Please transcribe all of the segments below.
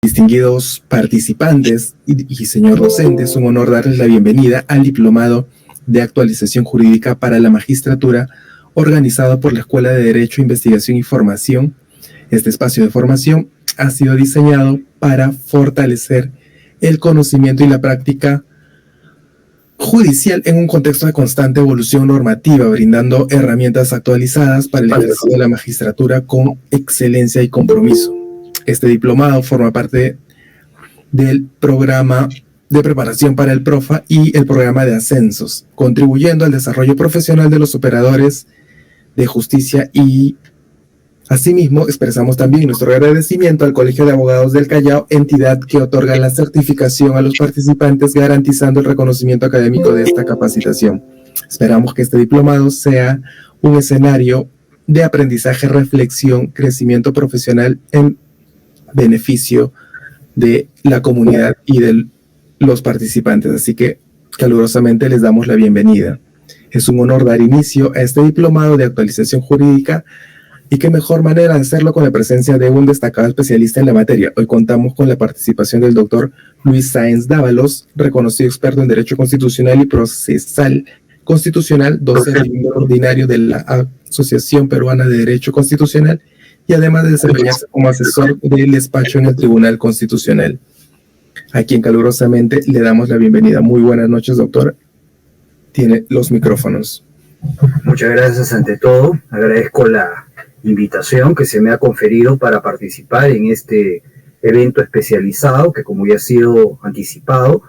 Distinguidos participantes y señor docente, es un honor darles la bienvenida al Diplomado de Actualización Jurídica para la Magistratura, organizado por la Escuela de Derecho, Investigación y Formación. Este espacio de formación ha sido diseñado para fortalecer el conocimiento y la práctica judicial en un contexto de constante evolución normativa, brindando herramientas actualizadas para el ejercicio de la magistratura con excelencia y compromiso. Este diplomado forma parte del programa de preparación para el PROFA y el programa de ascensos, contribuyendo al desarrollo profesional de los operadores de justicia, y asimismo expresamos también nuestro agradecimiento al Colegio de Abogados del Callao, entidad que otorga la certificación a los participantes, garantizando el reconocimiento académico de esta capacitación. Esperamos que este diplomado sea un escenario de aprendizaje, reflexión, crecimiento profesional en beneficio de la comunidad y de los participantes. Así que calurosamente les damos la bienvenida. Es un honor dar inicio a este diplomado de actualización jurídica, y qué mejor manera de hacerlo con la presencia de un destacado especialista en la materia. Hoy contamos con la participación del doctor Luis Sáenz Dávalos, reconocido experto en Derecho Constitucional y Procesal Constitucional, docente ordinario de la Asociación Peruana de Derecho Constitucional, y además de desempeñarse como asesor del despacho en el Tribunal Constitucional, a quien calurosamente le damos la bienvenida. Muy buenas noches, doctor. Tiene los micrófonos. Muchas gracias. Ante todo, agradezco la invitación que se me ha conferido para participar en este evento especializado que, como ya ha sido anticipado,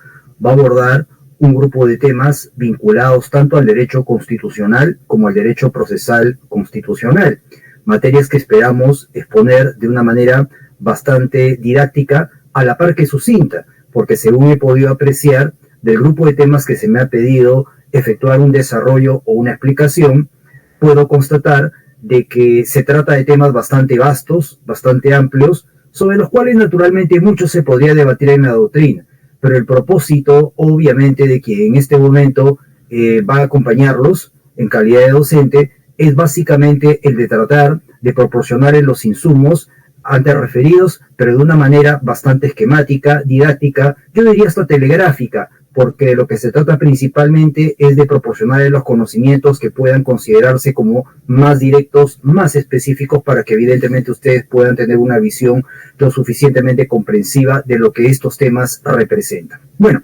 va a abordar un grupo de temas vinculados tanto al derecho constitucional como al derecho procesal constitucional, materias que esperamos exponer de una manera bastante didáctica, a la par que sucinta, porque según he podido apreciar del grupo de temas que se me ha pedido efectuar un desarrollo o una explicación, puedo constatar de que se trata de temas bastante vastos, bastante amplios, sobre los cuales naturalmente mucho se podría debatir en la doctrina, pero el propósito, obviamente, de quien en este momento va a acompañarlos en calidad de docente, es básicamente el de tratar de proporcionarles los insumos antes referidos, pero de una manera bastante esquemática, didáctica, yo diría hasta telegráfica, porque lo que se trata principalmente es de proporcionarles los conocimientos que puedan considerarse como más directos, más específicos, para que evidentemente ustedes puedan tener una visión lo suficientemente comprensiva de lo que estos temas representan. Bueno,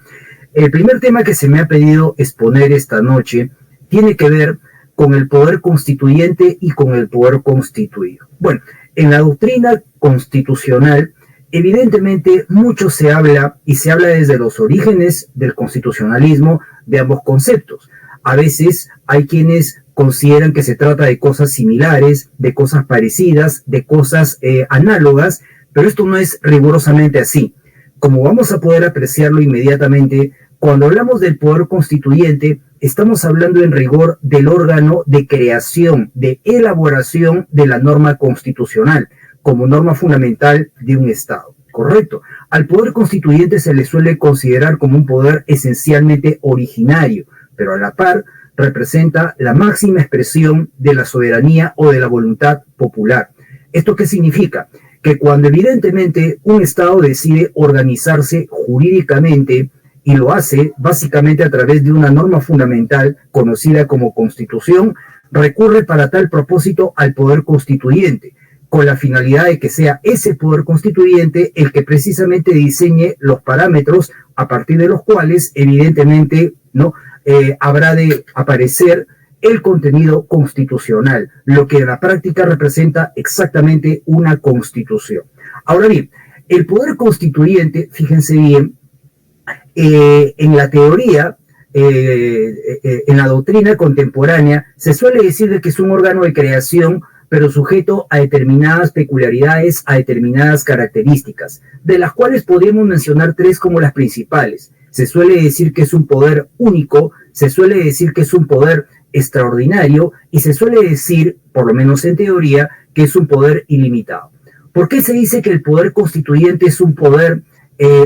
el primer tema que se me ha pedido exponer esta noche tiene que ver con el poder constituyente y con el poder constituido. Bueno, en la doctrina constitucional, evidentemente mucho se habla, y se habla desde los orígenes del constitucionalismo, de ambos conceptos. A veces hay quienes consideran que se trata de cosas similares, de cosas parecidas, de cosas análogas, pero esto no es rigurosamente así. Como vamos a poder apreciarlo inmediatamente, cuando hablamos del poder constituyente, estamos hablando en rigor del órgano de creación, de elaboración de la norma constitucional, como norma fundamental de un Estado, ¿correcto? Al poder constituyente se le suele considerar como un poder esencialmente originario, pero a la par representa la máxima expresión de la soberanía o de la voluntad popular. ¿Esto qué significa? Que cuando evidentemente un Estado decide organizarse jurídicamente, y lo hace básicamente a través de una norma fundamental conocida como Constitución, recurre para tal propósito al poder constituyente, con la finalidad de que sea ese poder constituyente el que precisamente diseñe los parámetros a partir de los cuales evidentemente habrá de aparecer el contenido constitucional, lo que en la práctica representa exactamente una constitución. Ahora bien, el poder constituyente, fíjense bien, en la teoría, en la doctrina contemporánea, se suele decir de que es un órgano de creación, pero sujeto a determinadas peculiaridades, a determinadas características, de las cuales podríamos mencionar tres como las principales. Se suele decir que es un poder único, se suele decir que es un poder extraordinario, y se suele decir, por lo menos en teoría, que es un poder ilimitado. ¿Por qué se dice que el poder constituyente es un poder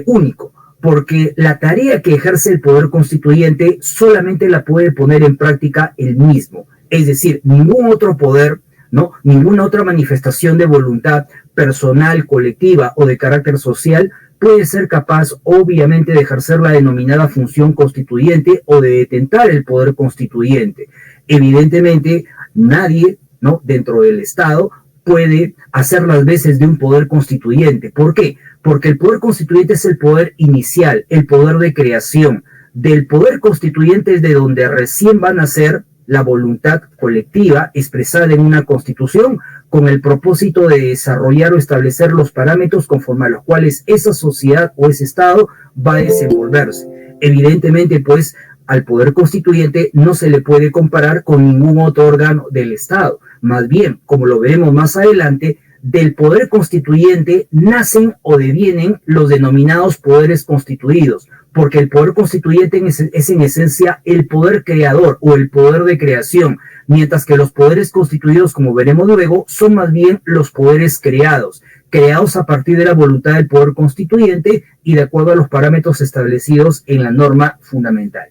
único? Porque la tarea que ejerce el poder constituyente solamente la puede poner en práctica él mismo. Es decir, ningún otro poder ¿no? Ninguna otra manifestación de voluntad personal, colectiva o de carácter social puede ser capaz, obviamente, de ejercer la denominada función constituyente o de detentar el poder constituyente. Evidentemente, nadie, ¿no?, dentro del Estado puede hacer las veces de un poder constituyente. ¿Por qué? Porque el poder constituyente es el poder inicial, el poder de creación. Del poder constituyente es de donde recién van a ser la voluntad colectiva expresada en una constitución con el propósito de desarrollar o establecer los parámetros conforme a los cuales esa sociedad o ese Estado va a desenvolverse. Evidentemente, pues, al poder constituyente no se le puede comparar con ningún otro órgano del Estado. Más bien, como lo veremos más adelante, del poder constituyente nacen o devienen los denominados poderes constituidos, porque el poder constituyente es en esencia el poder creador o el poder de creación, mientras que los poderes constituidos, como veremos luego, son más bien los poderes creados a partir de la voluntad del poder constituyente y de acuerdo a los parámetros establecidos en la norma fundamental.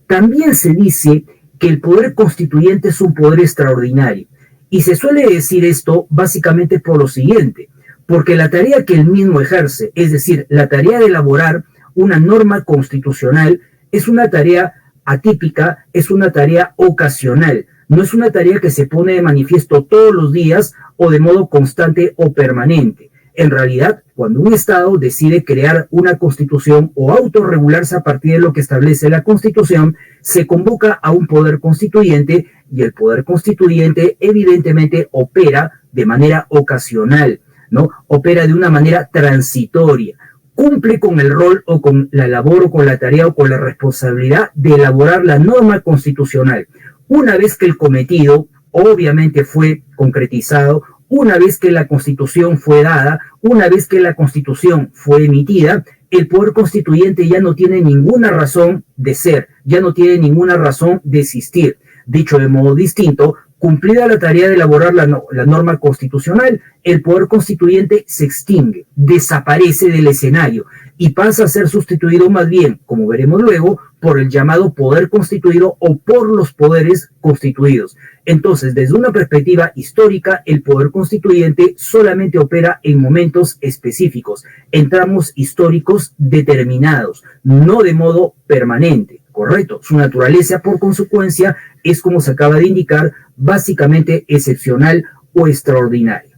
También se dice que el poder constituyente es un poder extraordinario, y se suele decir esto básicamente por lo siguiente, porque la tarea que él mismo ejerce, es decir, la tarea de elaborar una norma constitucional, es una tarea atípica, es una tarea ocasional, no es una tarea que se pone de manifiesto todos los días o de modo constante o permanente. En realidad, cuando un Estado decide crear una constitución o autorregularse a partir de lo que establece la Constitución, se convoca a un poder constituyente y el poder constituyente evidentemente opera de manera ocasional, ¿no? Opera de una manera transitoria, cumple con el rol o con la labor o con la tarea o con la responsabilidad de elaborar la norma constitucional. Una vez que el cometido obviamente fue concretizado, una vez que la Constitución fue dada, una vez que la Constitución fue emitida, el poder constituyente ya no tiene ninguna razón de ser, ya no tiene ninguna razón de existir. Dicho de modo distinto, cumplida la tarea de elaborar la norma constitucional, el poder constituyente se extingue, desaparece del escenario y pasa a ser sustituido más bien, como veremos luego, por el llamado poder constituido o por los poderes constituidos. Entonces, desde una perspectiva histórica, el poder constituyente solamente opera en momentos específicos, en tramos históricos determinados, no de modo permanente. Correcto, su naturaleza por consecuencia es, como se acaba de indicar, básicamente excepcional o extraordinaria.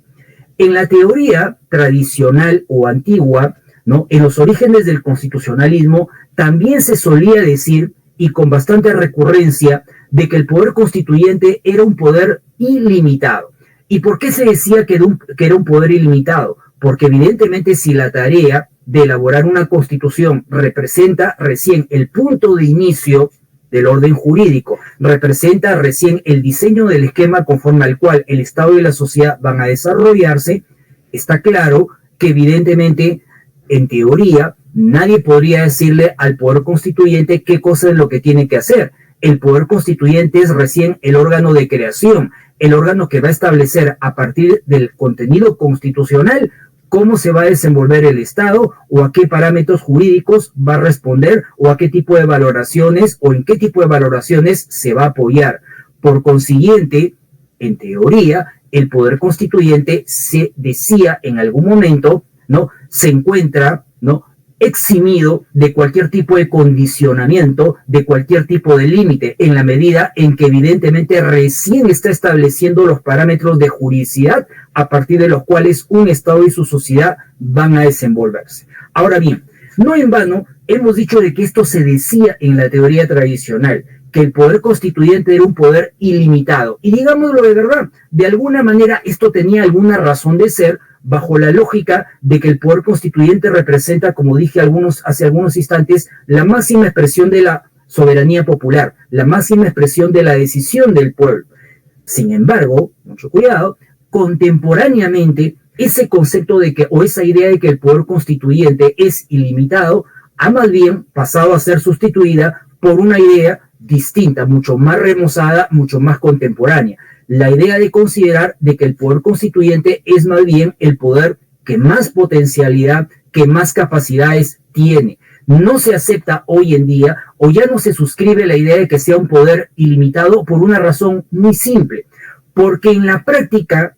En la teoría tradicional o antigua, ¿no?, en los orígenes del constitucionalismo, también se solía decir, y con bastante recurrencia, de que el poder constituyente era un poder ilimitado. ¿Y por qué se decía que era un poder ilimitado? Porque evidentemente si la tarea de elaborar una constitución representa recién el punto de inicio del orden jurídico, representa recién el diseño del esquema conforme al cual el Estado y la sociedad van a desarrollarse, está claro que evidentemente, en teoría, nadie podría decirle al poder constituyente qué cosa es lo que tiene que hacer. El poder constituyente es recién el órgano de creación, el órgano que va a establecer a partir del contenido constitucional cómo se va a desenvolver el Estado o a qué parámetros jurídicos va a responder o a qué tipo de valoraciones o en qué tipo de valoraciones se va a apoyar. Por consiguiente, en teoría, el poder constituyente se decía en algún momento, ¿no?, se encuentra, ¿no?, eximido de cualquier tipo de condicionamiento, de cualquier tipo de límite, en la medida en que evidentemente recién está estableciendo los parámetros de juridicidad a partir de los cuales un Estado y su sociedad van a desenvolverse. Ahora bien, no en vano hemos dicho de que esto se decía en la teoría tradicional, que el poder constituyente era un poder ilimitado. Y digámoslo de verdad, de alguna manera esto tenía alguna razón de ser, bajo la lógica de que el poder constituyente representa, como dije hace algunos instantes, la máxima expresión de la soberanía popular, la máxima expresión de la decisión del pueblo. Sin embargo, mucho cuidado, contemporáneamente ese concepto de que, o esa idea de que el poder constituyente es ilimitado, ha más bien pasado a ser sustituida por una idea distinta, mucho más remozada, mucho más contemporánea. La idea de considerar de que el poder constituyente es más bien el poder que más potencialidad, que más capacidades tiene. No se acepta hoy en día o ya no se suscribe la idea de que sea un poder ilimitado por una razón muy simple. Porque en la práctica,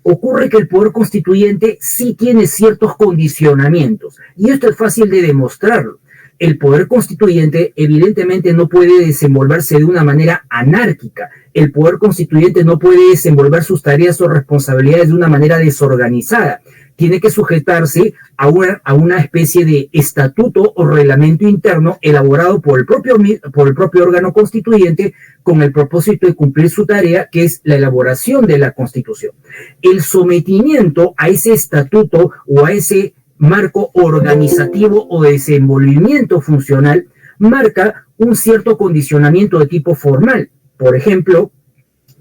ocurre que el poder constituyente sí tiene ciertos condicionamientos, y esto es fácil de demostrarlo. El poder constituyente evidentemente no puede desenvolverse de una manera anárquica. El poder constituyente no puede desenvolver sus tareas o responsabilidades de una manera desorganizada. Tiene que sujetarse a una especie de estatuto o reglamento interno elaborado por el propio órgano constituyente con el propósito de cumplir su tarea, que es la elaboración de la Constitución. El sometimiento a ese estatuto o a ese marco organizativo o desenvolvimiento funcional marca un cierto condicionamiento de tipo formal. Por ejemplo,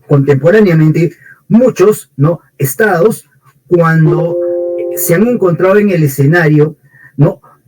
contemporáneamente, muchos estados, cuando se han encontrado en el escenario,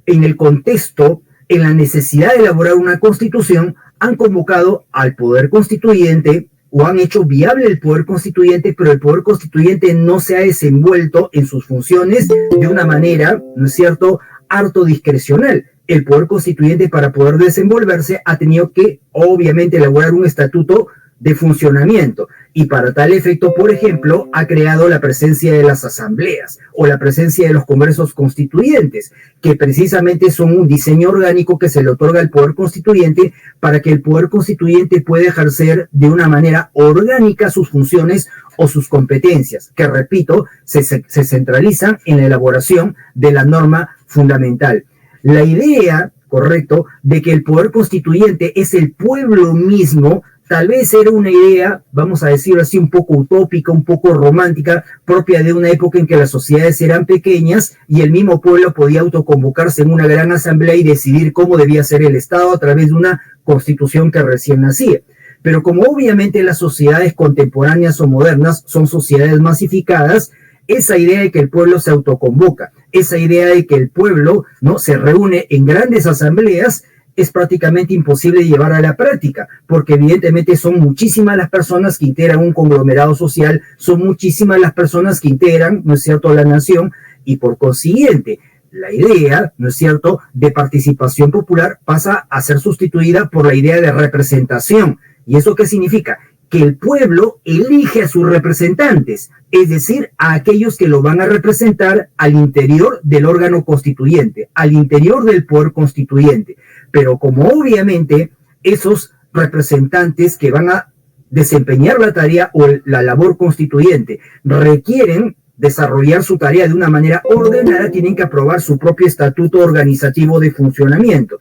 en el contexto, en la necesidad de elaborar una constitución, han convocado al poder constituyente o han hecho viable el poder constituyente, pero el poder constituyente no se ha desenvuelto en sus funciones de una manera, ¿no es cierto?, harto discrecional. El poder constituyente, para poder desenvolverse, ha tenido que, obviamente, elaborar un estatuto de funcionamiento, y para tal efecto, por ejemplo, ha creado la presencia de las asambleas o la presencia de los congresos constituyentes, que precisamente son un diseño orgánico que se le otorga al poder constituyente para que el poder constituyente pueda ejercer de una manera orgánica sus funciones o sus competencias, que, repito, se centralizan en la elaboración de la norma fundamental. La idea, correcto, de que el poder constituyente es el pueblo mismo, tal vez era una idea, vamos a decirlo así, un poco utópica, un poco romántica, propia de una época en que las sociedades eran pequeñas y el mismo pueblo podía autoconvocarse en una gran asamblea y decidir cómo debía ser el Estado a través de una constitución que recién nacía. Pero como obviamente las sociedades contemporáneas o modernas son sociedades masificadas, esa idea de que el pueblo se autoconvoca, esa idea de que el pueblo se reúne en grandes asambleas, es prácticamente imposible llevar a la práctica, porque evidentemente son muchísimas las personas que integran un conglomerado social, son muchísimas las personas que integran, ¿no es cierto?, la nación, y por consiguiente, la idea, ¿no es cierto?, de participación popular pasa a ser sustituida por la idea de representación. ¿Y eso qué significa? Que el pueblo elige a sus representantes, es decir, a aquellos que lo van a representar al interior del órgano constituyente, al interior del poder constituyente. Pero como obviamente esos representantes que van a desempeñar la tarea o la labor constituyente requieren desarrollar su tarea de una manera ordenada, tienen que aprobar su propio estatuto organizativo de funcionamiento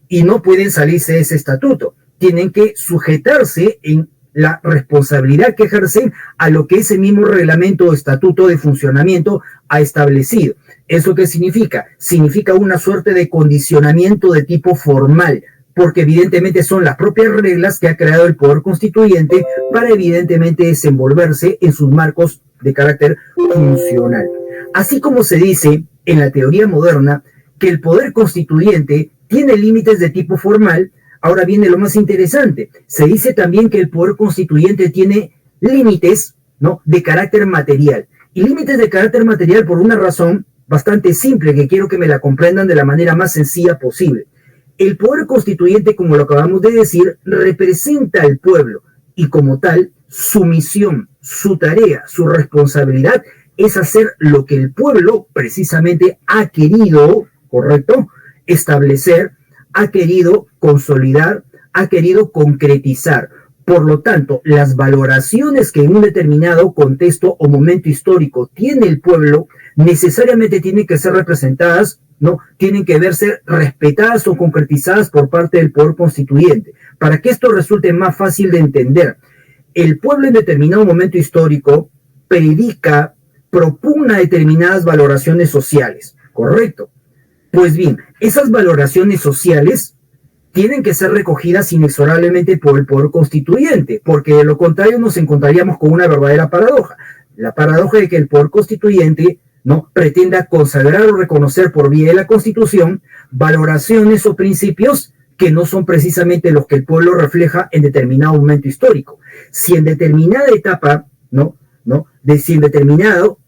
y no pueden salirse de ese estatuto, tienen que sujetarse en la responsabilidad que ejercen a lo que ese mismo reglamento o estatuto de funcionamiento ha establecido. ¿Eso qué significa? Significa una suerte de condicionamiento de tipo formal, porque evidentemente son las propias reglas que ha creado el poder constituyente para evidentemente desenvolverse en sus marcos de carácter funcional. Así como se dice en la teoría moderna que el poder constituyente tiene límites de tipo formal, ahora viene lo más interesante. Se dice también que el poder constituyente tiene límites, de carácter material. Y límites de carácter material por una razón bastante simple, que quiero que me la comprendan de la manera más sencilla posible. El poder constituyente, como lo acabamos de decir, representa al pueblo y como tal, su misión, su tarea, su responsabilidad es hacer lo que el pueblo precisamente ha querido, ¿correcto?, establecer, ha querido consolidar, ha querido concretizar. Por lo tanto, las valoraciones que en un determinado contexto o momento histórico tiene el pueblo necesariamente tienen que ser representadas, tienen que verse respetadas o concretizadas por parte del poder constituyente. Para que esto resulte más fácil de entender, el pueblo en determinado momento histórico predica, propugna determinadas valoraciones sociales, ¿correcto? Pues bien, esas valoraciones sociales tienen que ser recogidas inexorablemente por el poder constituyente, porque de lo contrario nos encontraríamos con una verdadera paradoja. La paradoja de que el poder constituyente pretenda consagrar o reconocer por vía de la Constitución valoraciones o principios que no son precisamente los que el pueblo refleja en determinado momento histórico. Si en determinada etapa, si en determinado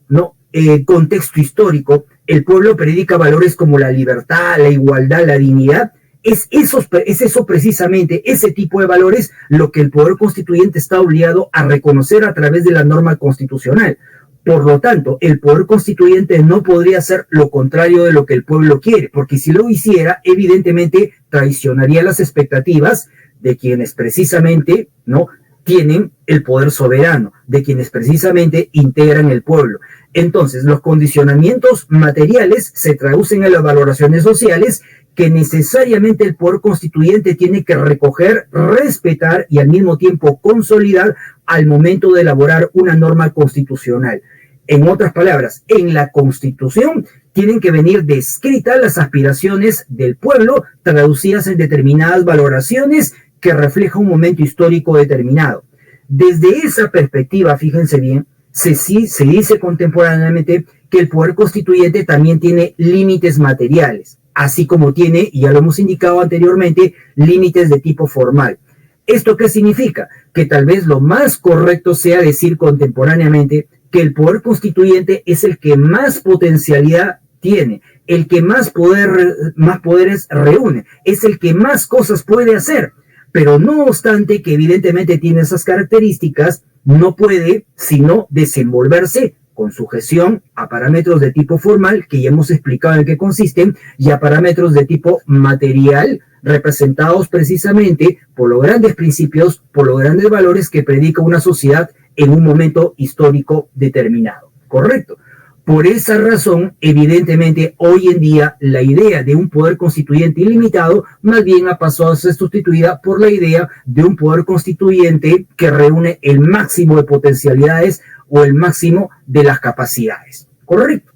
contexto histórico, el pueblo predica valores como la libertad, la igualdad, la dignidad, Es eso precisamente, ese tipo de valores, lo que el poder constituyente está obligado a reconocer a través de la norma constitucional. Por lo tanto, el poder constituyente no podría hacer lo contrario de lo que el pueblo quiere, porque si lo hiciera, evidentemente traicionaría las expectativas de quienes precisamente, ¿no?, tienen el poder soberano, de quienes precisamente integran el pueblo. Entonces, los condicionamientos materiales se traducen en las valoraciones sociales que necesariamente el poder constituyente tiene que recoger, respetar y al mismo tiempo consolidar al momento de elaborar una norma constitucional. En otras palabras, en la Constitución tienen que venir descritas las aspiraciones del pueblo, traducidas en determinadas valoraciones que reflejan un momento histórico determinado. Desde esa perspectiva, fíjense bien, se dice contemporáneamente que el poder constituyente también tiene límites materiales, así como tiene, y ya lo hemos indicado anteriormente, límites de tipo formal. ¿Esto qué significa? Que tal vez lo más correcto sea decir contemporáneamente que el poder constituyente es el que más potencialidad tiene, el que más poderes reúne, es el que más cosas puede hacer, pero no obstante que evidentemente tiene esas características, no puede sino desenvolverse con sujeción a parámetros de tipo formal, que ya hemos explicado en qué consisten, y a parámetros de tipo material, representados precisamente por los grandes principios, por los grandes valores que predica una sociedad en un momento histórico determinado. ¿Correcto? Por esa razón, evidentemente, hoy en día, la idea de un poder constituyente ilimitado más bien ha pasado a ser sustituida por la idea de un poder constituyente que reúne el máximo de potencialidades o el máximo de las capacidades. ¿Correcto?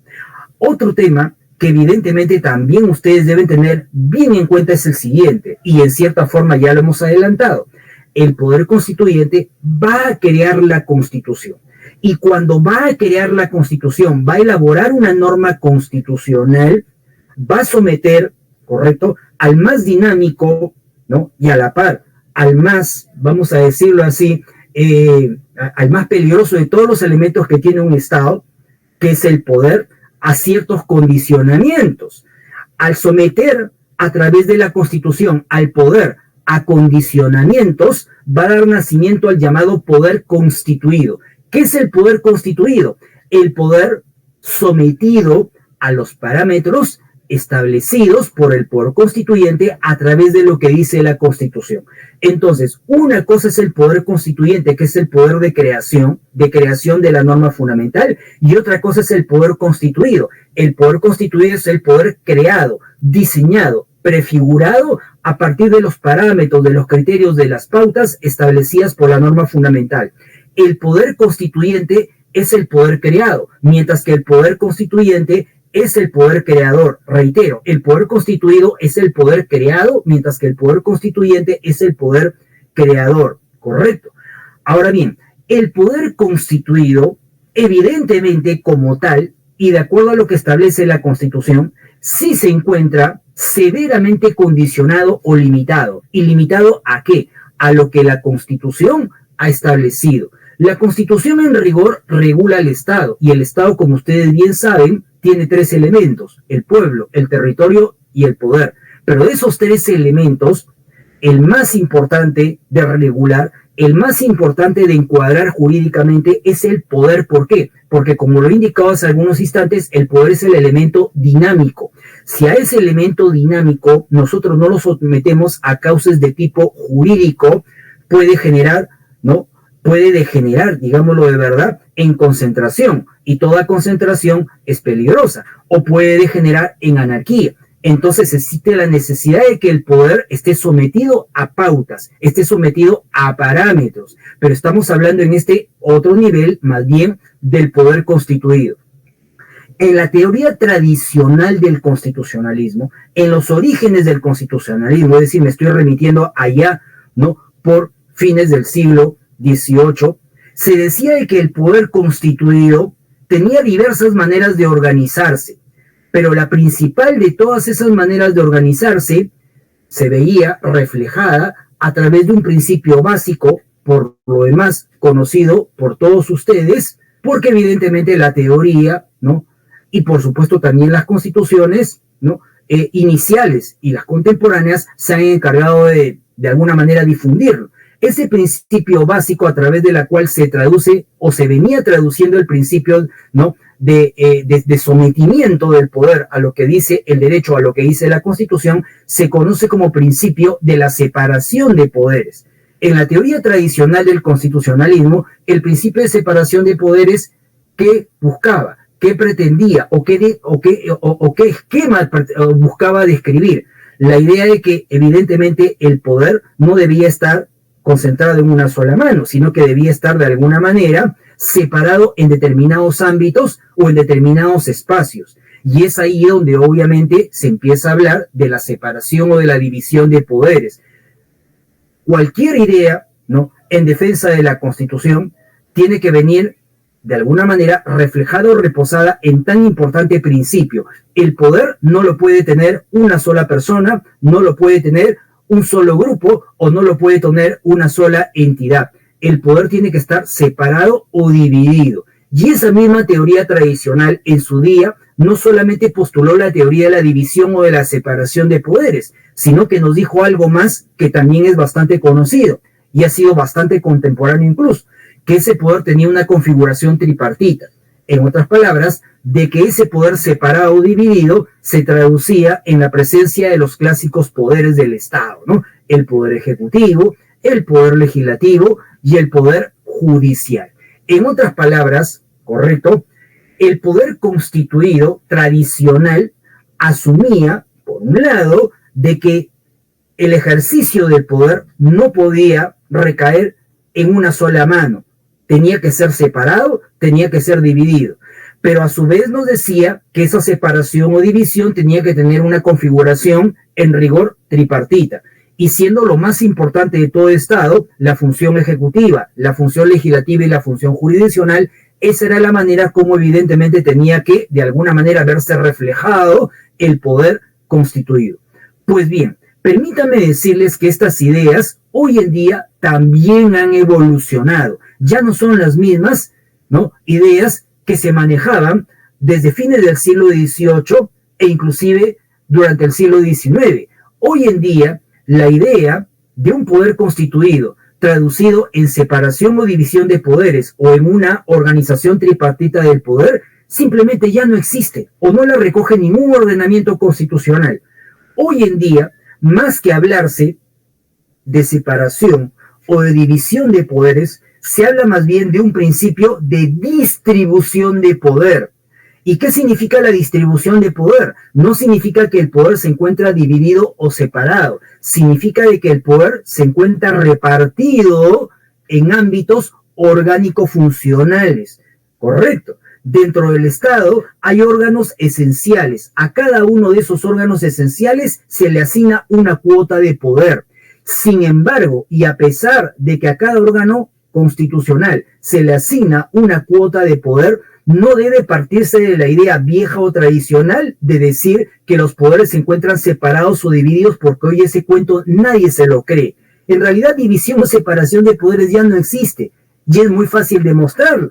Otro tema que evidentemente también ustedes deben tener bien en cuenta es el siguiente, y en cierta forma ya lo hemos adelantado. El poder constituyente va a crear la Constitución. Y cuando va a crear la Constitución, va a elaborar una norma constitucional, va a someter, ¿correcto?, al más dinámico, ¿no?, y a la par, al más, vamos a decirlo así, al más peligroso de todos los elementos que tiene un Estado, que es el poder, a ciertos condicionamientos. Al someter a través de la Constitución al poder a condicionamientos, va a dar nacimiento al llamado poder constituido. ¿Qué es el poder constituido? El poder sometido a los parámetros establecidos por el poder constituyente a través de lo que dice la Constitución. Entonces, una cosa es el poder constituyente, que es el poder de creación de la norma fundamental, y otra cosa es el poder constituido. El poder constituido es el poder creado, diseñado, prefigurado a partir de los parámetros, de los criterios, de las pautas establecidas por la norma fundamental. El poder constituyente es el poder creado, mientras que el poder constituyente es el poder creador. Reitero, el poder constituido es el poder creado, mientras que el poder constituyente es el poder creador. ¿Correcto? Ahora bien, el poder constituido, evidentemente como tal, y de acuerdo a lo que establece la Constitución, sí se encuentra severamente condicionado o limitado. ¿Y limitado a qué? A lo que la Constitución ha establecido. La Constitución en rigor regula el Estado, y el Estado, como ustedes bien saben, tiene tres elementos: el pueblo, el territorio y el poder. Pero de esos tres elementos, el más importante de regular, el más importante de encuadrar jurídicamente es el poder. ¿Por qué? Porque, como lo he indicado hace algunos instantes, el poder es el elemento dinámico. Si a ese elemento dinámico nosotros no lo sometemos a causas de tipo jurídico, puede generar, ¿no?, puede degenerar, digámoslo de verdad, en concentración, y toda concentración es peligrosa, o puede degenerar en anarquía. Entonces existe la necesidad de que el poder esté sometido a pautas, esté sometido a parámetros, pero estamos hablando en este otro nivel más bien del poder constituido. En la teoría tradicional del constitucionalismo, en los orígenes del constitucionalismo, es decir, me estoy remitiendo allá, ¿no?, por fines del siglo XVIII, se decía de que el poder constituido tenía diversas maneras de organizarse, pero la principal de todas esas maneras de organizarse se veía reflejada a través de un principio básico, por lo demás conocido por todos ustedes, porque evidentemente la teoría, ¿no?, y por supuesto también las constituciones, ¿no?, iniciales y las contemporáneas se han encargado de alguna manera difundirlo. Ese principio básico a través de la cual se traduce o se venía traduciendo el principio, ¿no?, de sometimiento del poder a lo que dice el derecho, a lo que dice la Constitución, se conoce como principio de la separación de poderes. En la teoría tradicional del constitucionalismo, el principio de separación de poderes, ¿qué buscaba? ¿Qué pretendía? ¿O qué esquema buscaba describir? La idea de que evidentemente el poder no debía estar concentrado en una sola mano, sino que debía estar de alguna manera separado en determinados ámbitos o en determinados espacios. Y es ahí donde obviamente se empieza a hablar de la separación o de la división de poderes. Cualquier idea, ¿no?, en defensa de la Constitución tiene que venir de alguna manera reflejada o reposada en tan importante principio. El poder no lo puede tener una sola persona, no lo puede tener un solo grupo o no lo puede tener una sola entidad. El poder tiene que estar separado o dividido. Y esa misma teoría tradicional en su día no solamente postuló la teoría de la división o de la separación de poderes, sino que nos dijo algo más que también es bastante conocido y ha sido bastante contemporáneo incluso, que ese poder tenía una configuración tripartita. En otras palabras, de que ese poder separado o dividido se traducía en la presencia de los clásicos poderes del Estado, ¿no? El poder ejecutivo, el poder legislativo y el poder judicial. En otras palabras, correcto, el poder constituido tradicional asumía, por un lado, de que el ejercicio del poder no podía recaer en una sola mano, tenía que ser separado, tenía que ser dividido. Pero a su vez nos decía que esa separación o división tenía que tener una configuración en rigor tripartita. Y siendo lo más importante de todo Estado, la función ejecutiva, la función legislativa y la función jurisdiccional, esa era la manera como evidentemente tenía que, de alguna manera, verse reflejado el poder constituido. Pues bien, permítanme decirles que estas ideas hoy en día también han evolucionado. Ya no son las mismas, ¿no?, ideas que se manejaban desde fines del siglo XVIII e inclusive durante el siglo XIX. Hoy en día, la idea de un poder constituido, traducido en separación o división de poderes o en una organización tripartita del poder, simplemente ya no existe o no la recoge ningún ordenamiento constitucional. Hoy en día, más que hablarse de separación o de división de poderes, se habla más bien de un principio de distribución de poder. ¿Y qué significa la distribución de poder? No significa que el poder se encuentra dividido o separado. Significa de que el poder se encuentra repartido en ámbitos orgánico-funcionales. Correcto. Dentro del Estado hay órganos esenciales. A cada uno de esos órganos esenciales se le asigna una cuota de poder. Sin embargo, y a pesar de que a cada órgano constitucional se le asigna una cuota de poder, no debe partirse de la idea vieja o tradicional de decir que los poderes se encuentran separados o divididos, porque hoy ese cuento nadie se lo cree. En realidad, división o separación de poderes ya no existe y es muy fácil demostrarlo.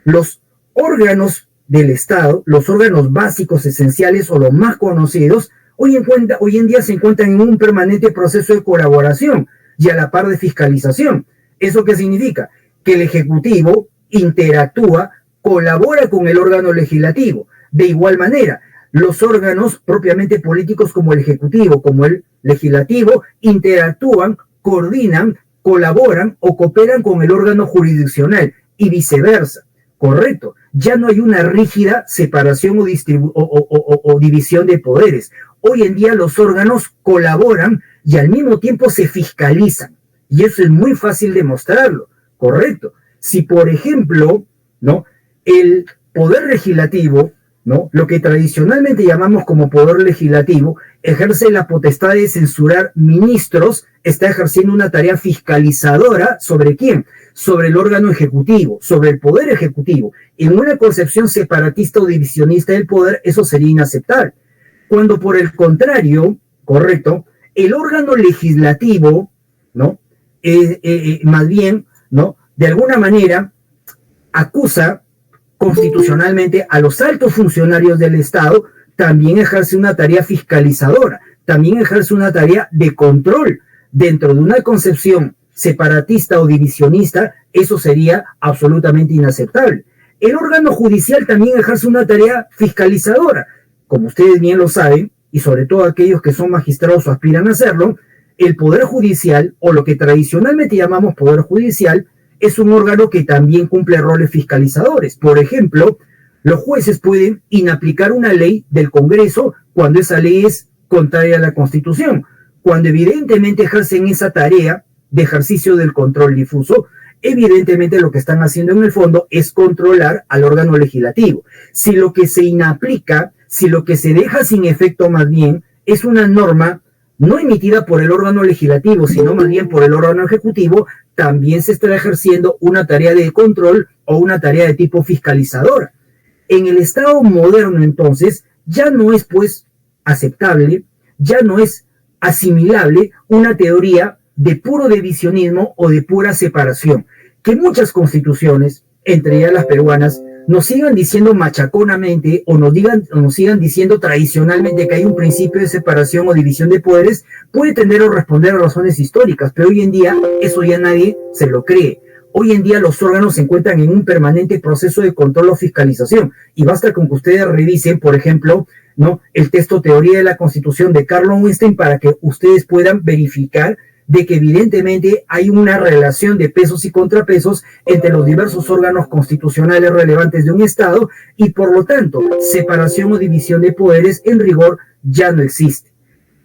Los órganos del Estado, los órganos básicos, esenciales o los más conocidos, hoy en día se encuentran en un permanente proceso de colaboración y a la par de fiscalización. ¿Eso qué significa? Que el Ejecutivo interactúa, colabora con el órgano legislativo. De igual manera, los órganos propiamente políticos como el Ejecutivo, como el Legislativo, interactúan, coordinan, colaboran o cooperan con el órgano jurisdiccional y viceversa. Correcto. Ya no hay una rígida separación o división de poderes. Hoy en día los órganos colaboran y al mismo tiempo se fiscalizan. Y eso es muy fácil demostrarlo. Correcto. Si, por ejemplo, ¿no?, el poder legislativo, ¿no?, lo que tradicionalmente llamamos como poder legislativo, ejerce la potestad de censurar ministros, está ejerciendo una tarea fiscalizadora, ¿sobre quién? Sobre el órgano ejecutivo, sobre el poder ejecutivo. En una concepción separatista o divisionista del poder, eso sería inaceptable. Cuando por el contrario, correcto, el órgano legislativo, ¿no?, más bien, ¿no?, de alguna manera acusa constitucionalmente a los altos funcionarios del Estado, también ejerce una tarea fiscalizadora, también ejerce una tarea de control. Dentro de una concepción separatista o divisionista, eso sería absolutamente inaceptable. El órgano judicial también ejerce una tarea fiscalizadora. Como ustedes bien lo saben, y sobre todo aquellos que son magistrados o aspiran a hacerlo, el Poder Judicial, o lo que tradicionalmente llamamos Poder Judicial, es un órgano que también cumple roles fiscalizadores. Por ejemplo, los jueces pueden inaplicar una ley del Congreso cuando esa ley es contraria a la Constitución. Cuando evidentemente ejercen esa tarea de ejercicio del control difuso, evidentemente lo que están haciendo en el fondo es controlar al órgano legislativo. Si lo que se inaplica, si lo que se deja sin efecto más bien es una norma no emitida por el órgano legislativo, sino más bien por el órgano ejecutivo, también se estará ejerciendo una tarea de control o una tarea de tipo fiscalizador. En el Estado moderno, entonces, ya no es pues aceptable, ya no es asimilable una teoría de puro divisionismo o de pura separación. Que muchas constituciones, entre ellas las peruanas, nos sigan diciendo machaconamente o nos sigan diciendo tradicionalmente que hay un principio de separación o división de poderes, puede tender a responder a razones históricas, pero hoy en día eso ya nadie se lo cree. Hoy en día los órganos se encuentran en un permanente proceso de control o fiscalización, y basta con que ustedes revisen, por ejemplo, ¿no?, el texto Teoría de la Constitución de Carl Lowenstein para que ustedes puedan verificar de que evidentemente hay una relación de pesos y contrapesos entre los diversos órganos constitucionales relevantes de un Estado, y por lo tanto, separación o división de poderes en rigor ya no existe.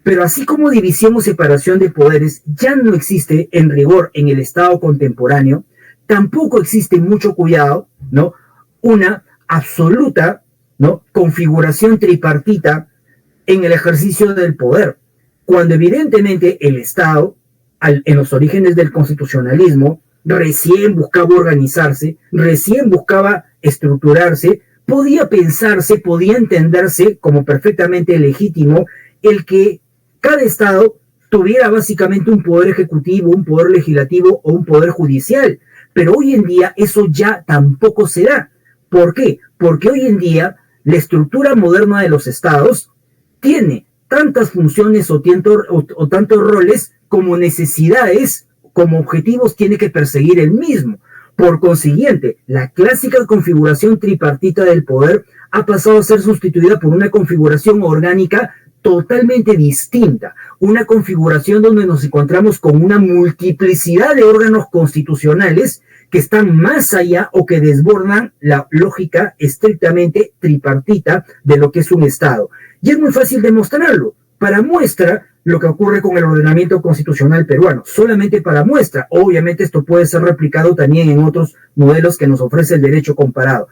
Pero así como división o separación de poderes ya no existe en rigor en el Estado contemporáneo, tampoco existe, mucho cuidado, ¿no?, una absoluta, ¿no?, configuración tripartita en el ejercicio del poder, cuando evidentemente el Estado, en los orígenes del constitucionalismo, recién buscaba organizarse, recién buscaba estructurarse, podía pensarse, podía entenderse como perfectamente legítimo el que cada Estado tuviera básicamente un poder ejecutivo, un poder legislativo o un poder judicial. Pero hoy en día eso ya tampoco se da. ¿Por qué? Porque hoy en día la estructura moderna de los Estados tiene tantas funciones o tantos roles como necesidades, como objetivos tiene que perseguir el mismo. Por consiguiente, la clásica configuración tripartita del poder ha pasado a ser sustituida por una configuración orgánica totalmente distinta, una configuración donde nos encontramos con una multiplicidad de órganos constitucionales que están más allá o que desbordan la lógica estrictamente tripartita de lo que es un Estado. Y es muy fácil demostrarlo. Para muestra, lo que ocurre con el ordenamiento constitucional peruano, solamente para muestra. Obviamente esto puede ser replicado también en otros modelos que nos ofrece el derecho comparado.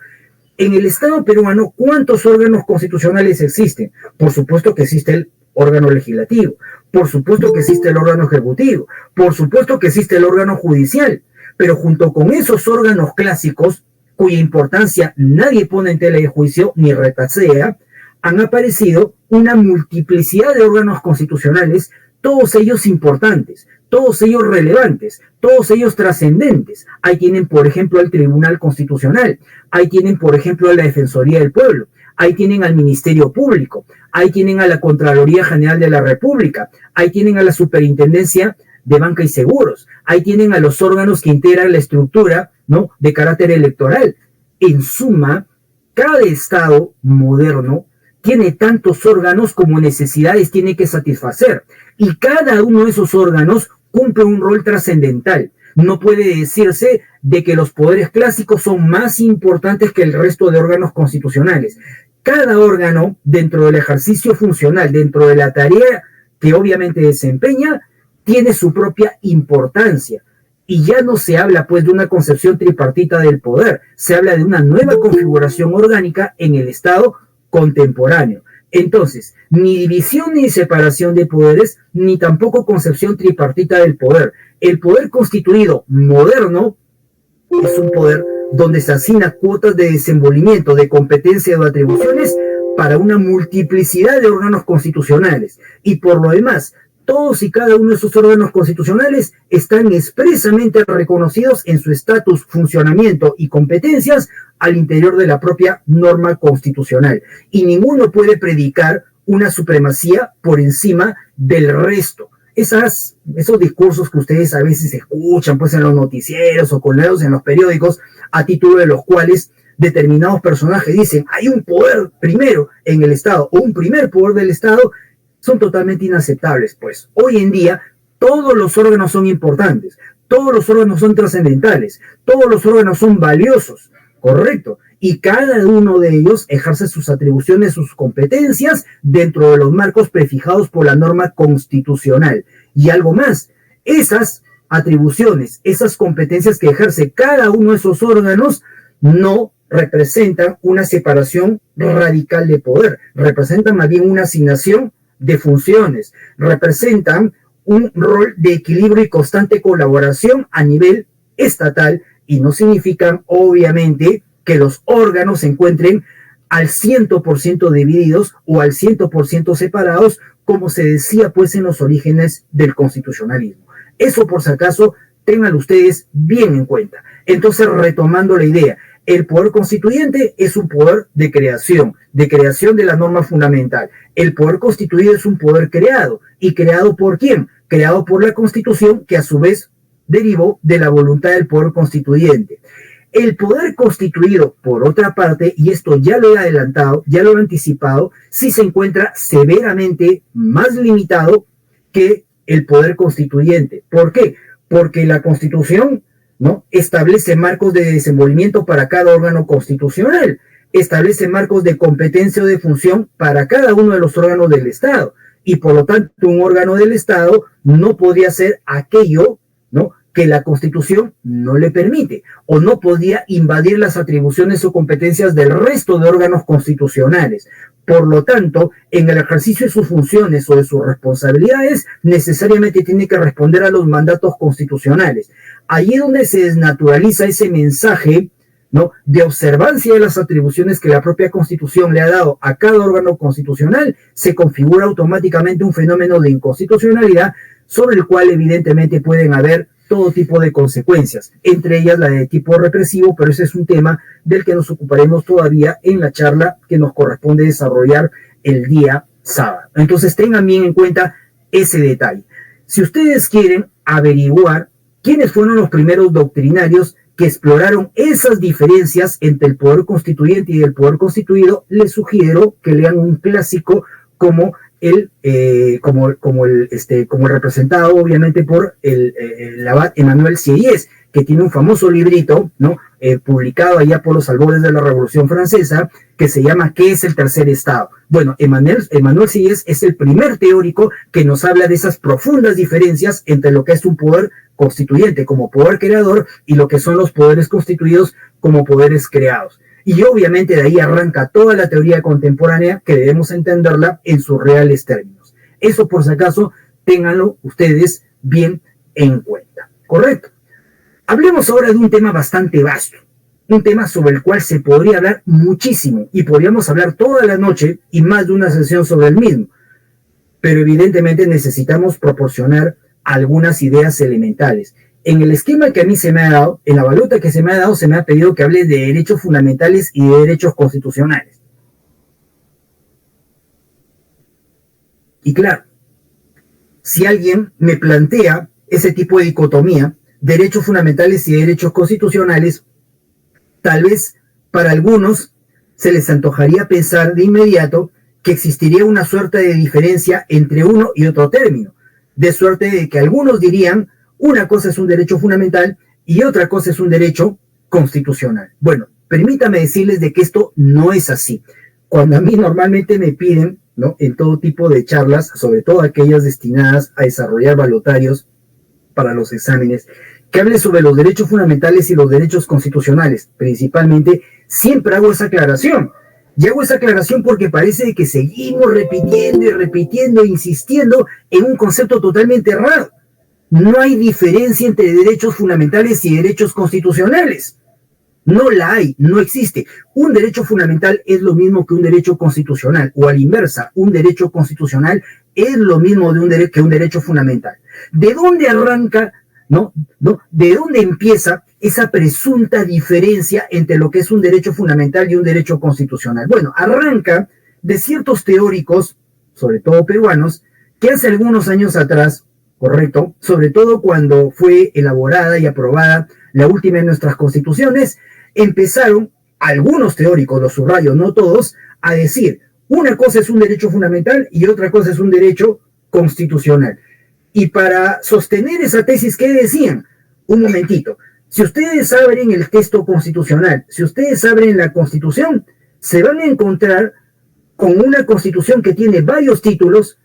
En el Estado peruano, ¿cuántos órganos constitucionales existen? Por supuesto que existe el órgano legislativo, por supuesto que existe el órgano ejecutivo, por supuesto que existe el órgano judicial, pero junto con esos órganos clásicos, cuya importancia nadie pone en tela de juicio ni retasea, han aparecido una multiplicidad de órganos constitucionales, todos ellos importantes, todos ellos relevantes, todos ellos trascendentes. Ahí tienen, por ejemplo, al Tribunal Constitucional, ahí tienen, por ejemplo, a la Defensoría del Pueblo, ahí tienen al Ministerio Público, ahí tienen a la Contraloría General de la República, ahí tienen a la Superintendencia de Banca y Seguros, ahí tienen a los órganos que integran la estructura, ¿no?, de carácter electoral. En suma, cada Estado moderno tiene tantos órganos como necesidades tiene que satisfacer, y cada uno de esos órganos cumple un rol trascendental. No puede decirse de que los poderes clásicos son más importantes que el resto de órganos constitucionales. Cada órgano, dentro del ejercicio funcional, dentro de la tarea que obviamente desempeña, tiene su propia importancia. Y ya no se habla pues de una concepción tripartita del poder, se habla de una nueva configuración orgánica en el Estado contemporáneo. Entonces, ni división ni separación de poderes, ni tampoco concepción tripartita del poder. El poder constituido moderno es un poder donde se asigna cuotas de desenvolvimiento, de competencia o de atribuciones para una multiplicidad de órganos constitucionales. Y por lo demás, todos y cada uno de esos órganos constitucionales están expresamente reconocidos en su estatus, funcionamiento y competencias al interior de la propia norma constitucional. Y ninguno puede predicar una supremacía por encima del resto. Esos discursos que ustedes a veces escuchan pues, en los noticieros o colgados en los periódicos, a título de los cuales determinados personajes dicen hay un poder primero en el Estado o un primer poder del Estado, son totalmente inaceptables, pues. Hoy en día todos los órganos son importantes, todos los órganos son trascendentales, todos los órganos son valiosos, correcto, y cada uno de ellos ejerce sus atribuciones, sus competencias dentro de los marcos prefijados por la norma constitucional. Y algo más, esas atribuciones, esas competencias que ejerce cada uno de esos órganos no representan una separación radical de poder, representan más bien una asignación de funciones, representan un rol de equilibrio y constante colaboración a nivel estatal y no significan obviamente que los órganos se encuentren al 100% divididos o al 100% separados como se decía pues en los orígenes del constitucionalismo. Eso por si acaso tengan ustedes bien en cuenta. Entonces retomando la idea, el poder constituyente es un poder de creación de la norma fundamental. El poder constituido es un poder creado. ¿Y creado por quién? Creado por la Constitución, que a su vez derivó de la voluntad del poder constituyente. El poder constituido, por otra parte, y esto ya lo he adelantado, ya lo he anticipado, sí se encuentra severamente más limitado que el poder constituyente. ¿Por qué? Porque la Constitución, ¿no?, establece marcos de desenvolvimiento para cada órgano constitucional, establece marcos de competencia o de función para cada uno de los órganos del Estado, y por lo tanto un órgano del Estado no podría hacer aquello, ¿no?, que la Constitución no le permite, o no podía invadir las atribuciones o competencias del resto de órganos constitucionales. Por lo tanto, en el ejercicio de sus funciones o de sus responsabilidades, necesariamente tiene que responder a los mandatos constitucionales. Allí es donde se desnaturaliza ese mensaje, ¿no?, de observancia de las atribuciones que la propia Constitución le ha dado a cada órgano constitucional, se configura automáticamente un fenómeno de inconstitucionalidad sobre el cual evidentemente pueden haber todo tipo de consecuencias, entre ellas la de tipo represivo, pero ese es un tema del que nos ocuparemos todavía en la charla que nos corresponde desarrollar el día sábado. Entonces tengan bien en cuenta ese detalle. Si ustedes quieren averiguar quiénes fueron los primeros doctrinarios que exploraron esas diferencias entre el poder constituyente y el poder constituido, les sugiero que lean un clásico como el representado obviamente por el abad Emmanuel Sieyès, que tiene un famoso librito, ¿no?, publicado allá por los albores de la Revolución Francesa, que se llama ¿Qué es el tercer Estado? Bueno, Emmanuel Sieyès es el primer teórico que nos habla de esas profundas diferencias entre lo que es un poder constituyente como poder creador y lo que son los poderes constituidos como poderes creados. Y obviamente de ahí arranca toda la teoría contemporánea que debemos entenderla en sus reales términos. Eso por si acaso, ténganlo ustedes bien en cuenta. ¿Correcto? Hablemos ahora de un tema bastante vasto, un tema sobre el cual se podría hablar muchísimo y podríamos hablar toda la noche y más de una sesión sobre el mismo. Pero evidentemente necesitamos proporcionar algunas ideas elementales. En el esquema que a mí se me ha dado, en la baluta que se me ha dado, se me ha pedido que hable de derechos fundamentales y de derechos constitucionales. Y claro, si alguien me plantea ese tipo de dicotomía, derechos fundamentales y derechos constitucionales, tal vez para algunos se les antojaría pensar de inmediato que existiría una suerte de diferencia entre uno y otro término, de suerte de que algunos dirían una cosa es un derecho fundamental y otra cosa es un derecho constitucional. Bueno, permítame decirles de que esto no es así. Cuando a mí normalmente me piden, ¿no?, en todo tipo de charlas, sobre todo aquellas destinadas a desarrollar balotarios para los exámenes, que hable sobre los derechos fundamentales y los derechos constitucionales, principalmente, siempre hago esa aclaración. Y hago esa aclaración porque parece que seguimos repitiendo y repitiendo, insistiendo en un concepto totalmente errado. No hay diferencia entre derechos fundamentales y derechos constitucionales. No la hay, no existe. Un derecho fundamental es lo mismo que un derecho constitucional, o a la inversa, un derecho constitucional es lo mismo que un derecho fundamental. ¿De dónde arranca, no? ¿De dónde empieza esa presunta diferencia entre lo que es un derecho fundamental y un derecho constitucional? Bueno, arranca de ciertos teóricos, sobre todo peruanos, que hace algunos años atrás, correcto, sobre todo cuando fue elaborada y aprobada la última de nuestras constituciones, empezaron algunos teóricos, los subrayo, no todos, a decir, una cosa es un derecho fundamental y otra cosa es un derecho constitucional. Y para sostener esa tesis, ¿qué decían? Un momentito, si ustedes abren el texto constitucional, si ustedes abren la Constitución, se van a encontrar con una Constitución que tiene varios títulos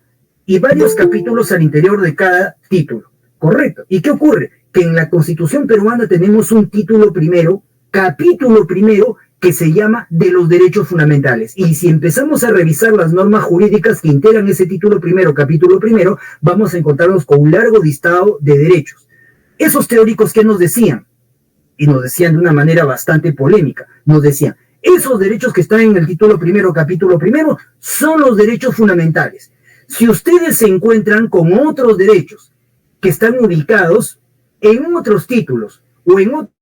y varios capítulos al interior de cada título, ¿correcto? ¿Y qué ocurre? Que en la Constitución peruana tenemos un título primero, capítulo primero, que se llama de los derechos fundamentales. Y si empezamos a revisar las normas jurídicas que integran ese título primero, capítulo primero, vamos a encontrarnos con un largo listado de derechos. Esos teóricos, ¿qué nos decían? Y nos decían de una manera bastante polémica, nos decían, esos derechos que están en el título primero, capítulo primero, son los derechos fundamentales. Si ustedes se encuentran con otros derechos que están ubicados en otros títulos o en otros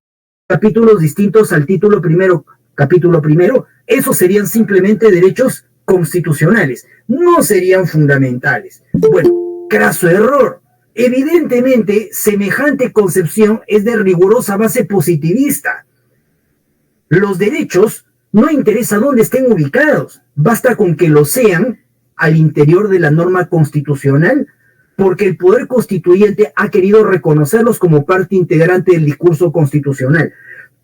capítulos distintos al título primero, capítulo primero, esos serían simplemente derechos constitucionales, no serían fundamentales. Bueno, craso error. Evidentemente, semejante concepción es de rigurosa base positivista. Los derechos no interesa dónde estén ubicados, basta con que lo sean al interior de la norma constitucional, porque el poder constituyente ha querido reconocerlos como parte integrante del discurso constitucional.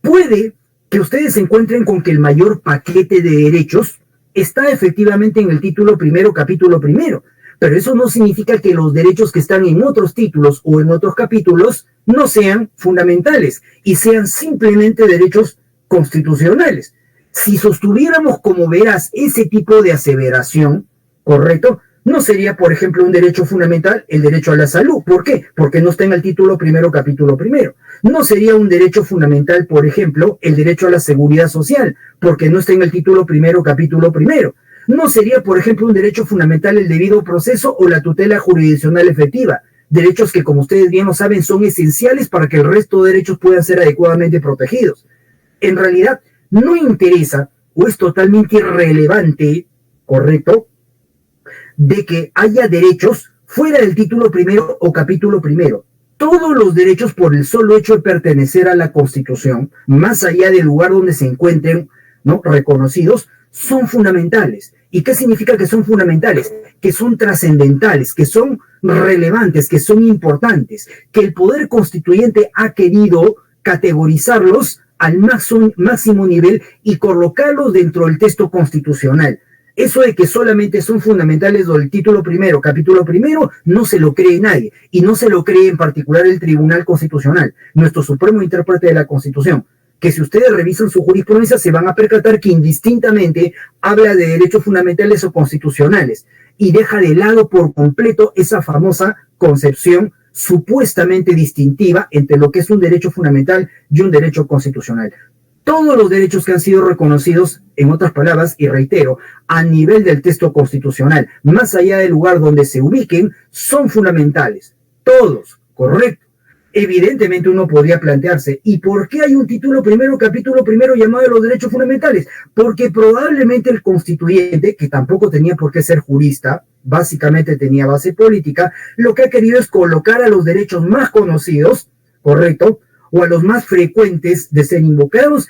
Puede que ustedes se encuentren con que el mayor paquete de derechos está efectivamente en el título primero, capítulo primero, pero eso no significa que los derechos que están en otros títulos o en otros capítulos no sean fundamentales y sean simplemente derechos constitucionales. Si sostuviéramos como veraz ese tipo de aseveración, ¿correcto? No sería, por ejemplo, un derecho fundamental el derecho a la salud. ¿Por qué? Porque no está en el título primero, capítulo primero. No sería un derecho fundamental, por ejemplo, el derecho a la seguridad social, porque no está en el título primero, capítulo primero. No sería, por ejemplo, un derecho fundamental el debido proceso o la tutela jurisdiccional efectiva. Derechos que, como ustedes bien lo saben, son esenciales para que el resto de derechos puedan ser adecuadamente protegidos. En realidad, no interesa o es totalmente irrelevante, ¿correcto?, de que haya derechos fuera del título primero o capítulo primero. Todos los derechos, por el solo hecho de pertenecer a la Constitución, más allá del lugar donde se encuentren, ¿no?, reconocidos, son fundamentales. ¿Y qué significa que son fundamentales? Que son trascendentales, que son relevantes, que son importantes, que el poder constituyente ha querido categorizarlos al máximo nivel y colocarlos dentro del texto constitucional. Eso de que solamente son fundamentales del título primero, capítulo primero, no se lo cree nadie, y no se lo cree en particular el Tribunal Constitucional, nuestro supremo intérprete de la Constitución, que si ustedes revisan su jurisprudencia se van a percatar que indistintamente habla de derechos fundamentales o constitucionales, y deja de lado por completo esa famosa concepción supuestamente distintiva entre lo que es un derecho fundamental y un derecho constitucional. Todos los derechos que han sido reconocidos, en otras palabras, y reitero, a nivel del texto constitucional, más allá del lugar donde se ubiquen, son fundamentales. Todos, correcto. Evidentemente uno podría plantearse, ¿y por qué hay un título primero, capítulo primero llamado los derechos fundamentales? Porque probablemente el constituyente, que tampoco tenía por qué ser jurista, básicamente tenía base política, lo que ha querido es colocar a los derechos más conocidos, correcto, o a los más frecuentes de ser invocados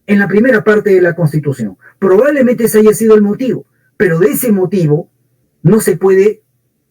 en la primera parte de la Constitución. Probablemente ese haya sido el motivo, pero de ese motivo no se puede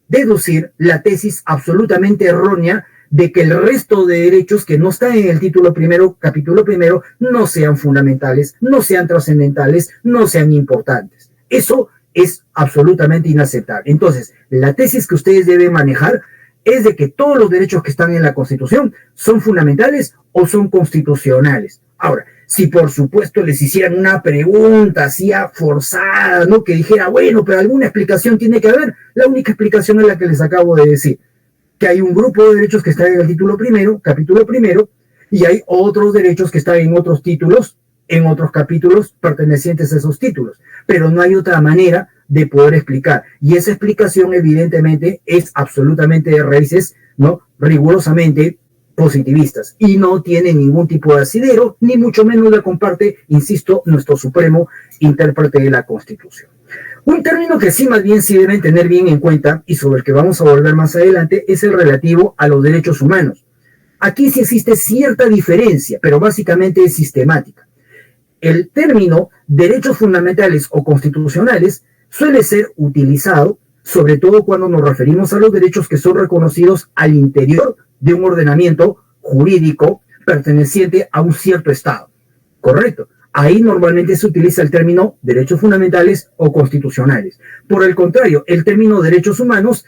deducir la tesis absolutamente errónea de que el resto de derechos que no están en el título primero, capítulo primero, no sean fundamentales, no sean trascendentales, no sean importantes. Eso es absolutamente inaceptable. Entonces, la tesis que ustedes deben manejar es de que todos los derechos que están en la Constitución son fundamentales o son constitucionales. Ahora, si por supuesto les hicieran una pregunta así forzada, ¿no?, que dijera, bueno, pero alguna explicación tiene que haber, la única explicación es la que les acabo de decir, que hay un grupo de derechos que están en el título primero, capítulo primero, y hay otros derechos que están en otros títulos, en otros capítulos pertenecientes a esos títulos, pero no hay otra manera de poder explicar. Y esa explicación, evidentemente, es absolutamente de raíces, ¿no?, rigurosamente positivistas, y no tiene ningún tipo de asidero, ni mucho menos la comparte, insisto, nuestro supremo intérprete de la Constitución. Un término que sí más bien sí deben tener bien en cuenta, y sobre el que vamos a volver más adelante, es el relativo a los derechos humanos. Aquí sí existe cierta diferencia, pero básicamente es sistemática. El término derechos fundamentales o constitucionales suele ser utilizado sobre todo cuando nos referimos a los derechos que son reconocidos al interior de un ordenamiento jurídico perteneciente a un cierto Estado. ¿Correcto? Ahí normalmente se utiliza el término derechos fundamentales o constitucionales. Por el contrario, el término derechos humanos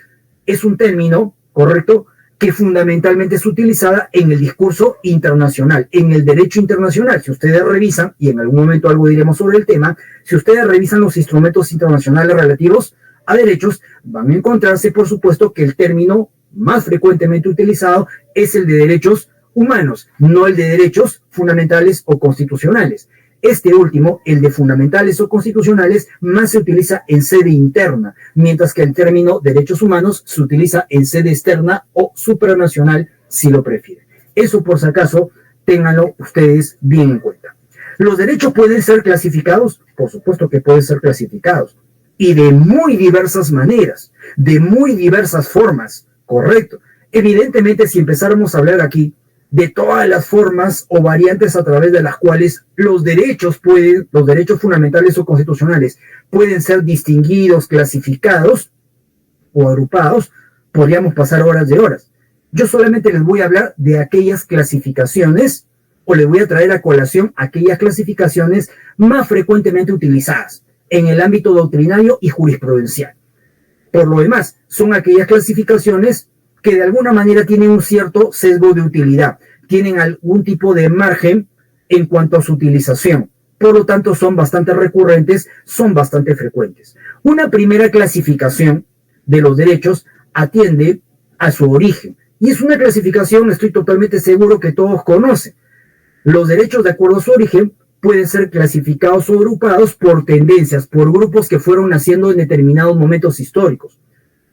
es un término, ¿correcto?, que fundamentalmente es utilizada en el discurso internacional, en el derecho internacional. Si ustedes revisan, y en algún momento algo diremos sobre el tema, si ustedes revisan los instrumentos internacionales relativos a derechos, van a encontrarse, por supuesto, que el término más frecuentemente utilizado es el de derechos humanos, no el de derechos fundamentales o constitucionales. Este último, el de fundamentales o constitucionales, más se utiliza en sede interna, mientras que el término derechos humanos se utiliza en sede externa o supranacional, si lo prefieren. Eso, por si acaso, ténganlo ustedes bien en cuenta. ¿Los derechos pueden ser clasificados? Por supuesto que pueden ser clasificados, y de muy diversas maneras, de muy diversas formas, correcto. Evidentemente, si empezáramos a hablar aquí de todas las formas o variantes a través de las cuales los derechos fundamentales o constitucionales pueden ser distinguidos, clasificados o agrupados, podríamos pasar horas de horas. Yo solamente les voy a hablar de aquellas clasificaciones, o les voy a traer a colación aquellas clasificaciones más frecuentemente utilizadas en el ámbito doctrinario y jurisprudencial. Por lo demás, son aquellas clasificaciones que de alguna manera tienen un cierto sesgo de utilidad, tienen algún tipo de margen en cuanto a su utilización. Por lo tanto, son bastante recurrentes, son bastante frecuentes. Una primera clasificación de los derechos atiende a su origen. Y es una clasificación, estoy totalmente seguro que todos conocen. Los derechos, de acuerdo a su origen, pueden ser clasificados o agrupados por tendencias, por grupos que fueron naciendo en determinados momentos históricos.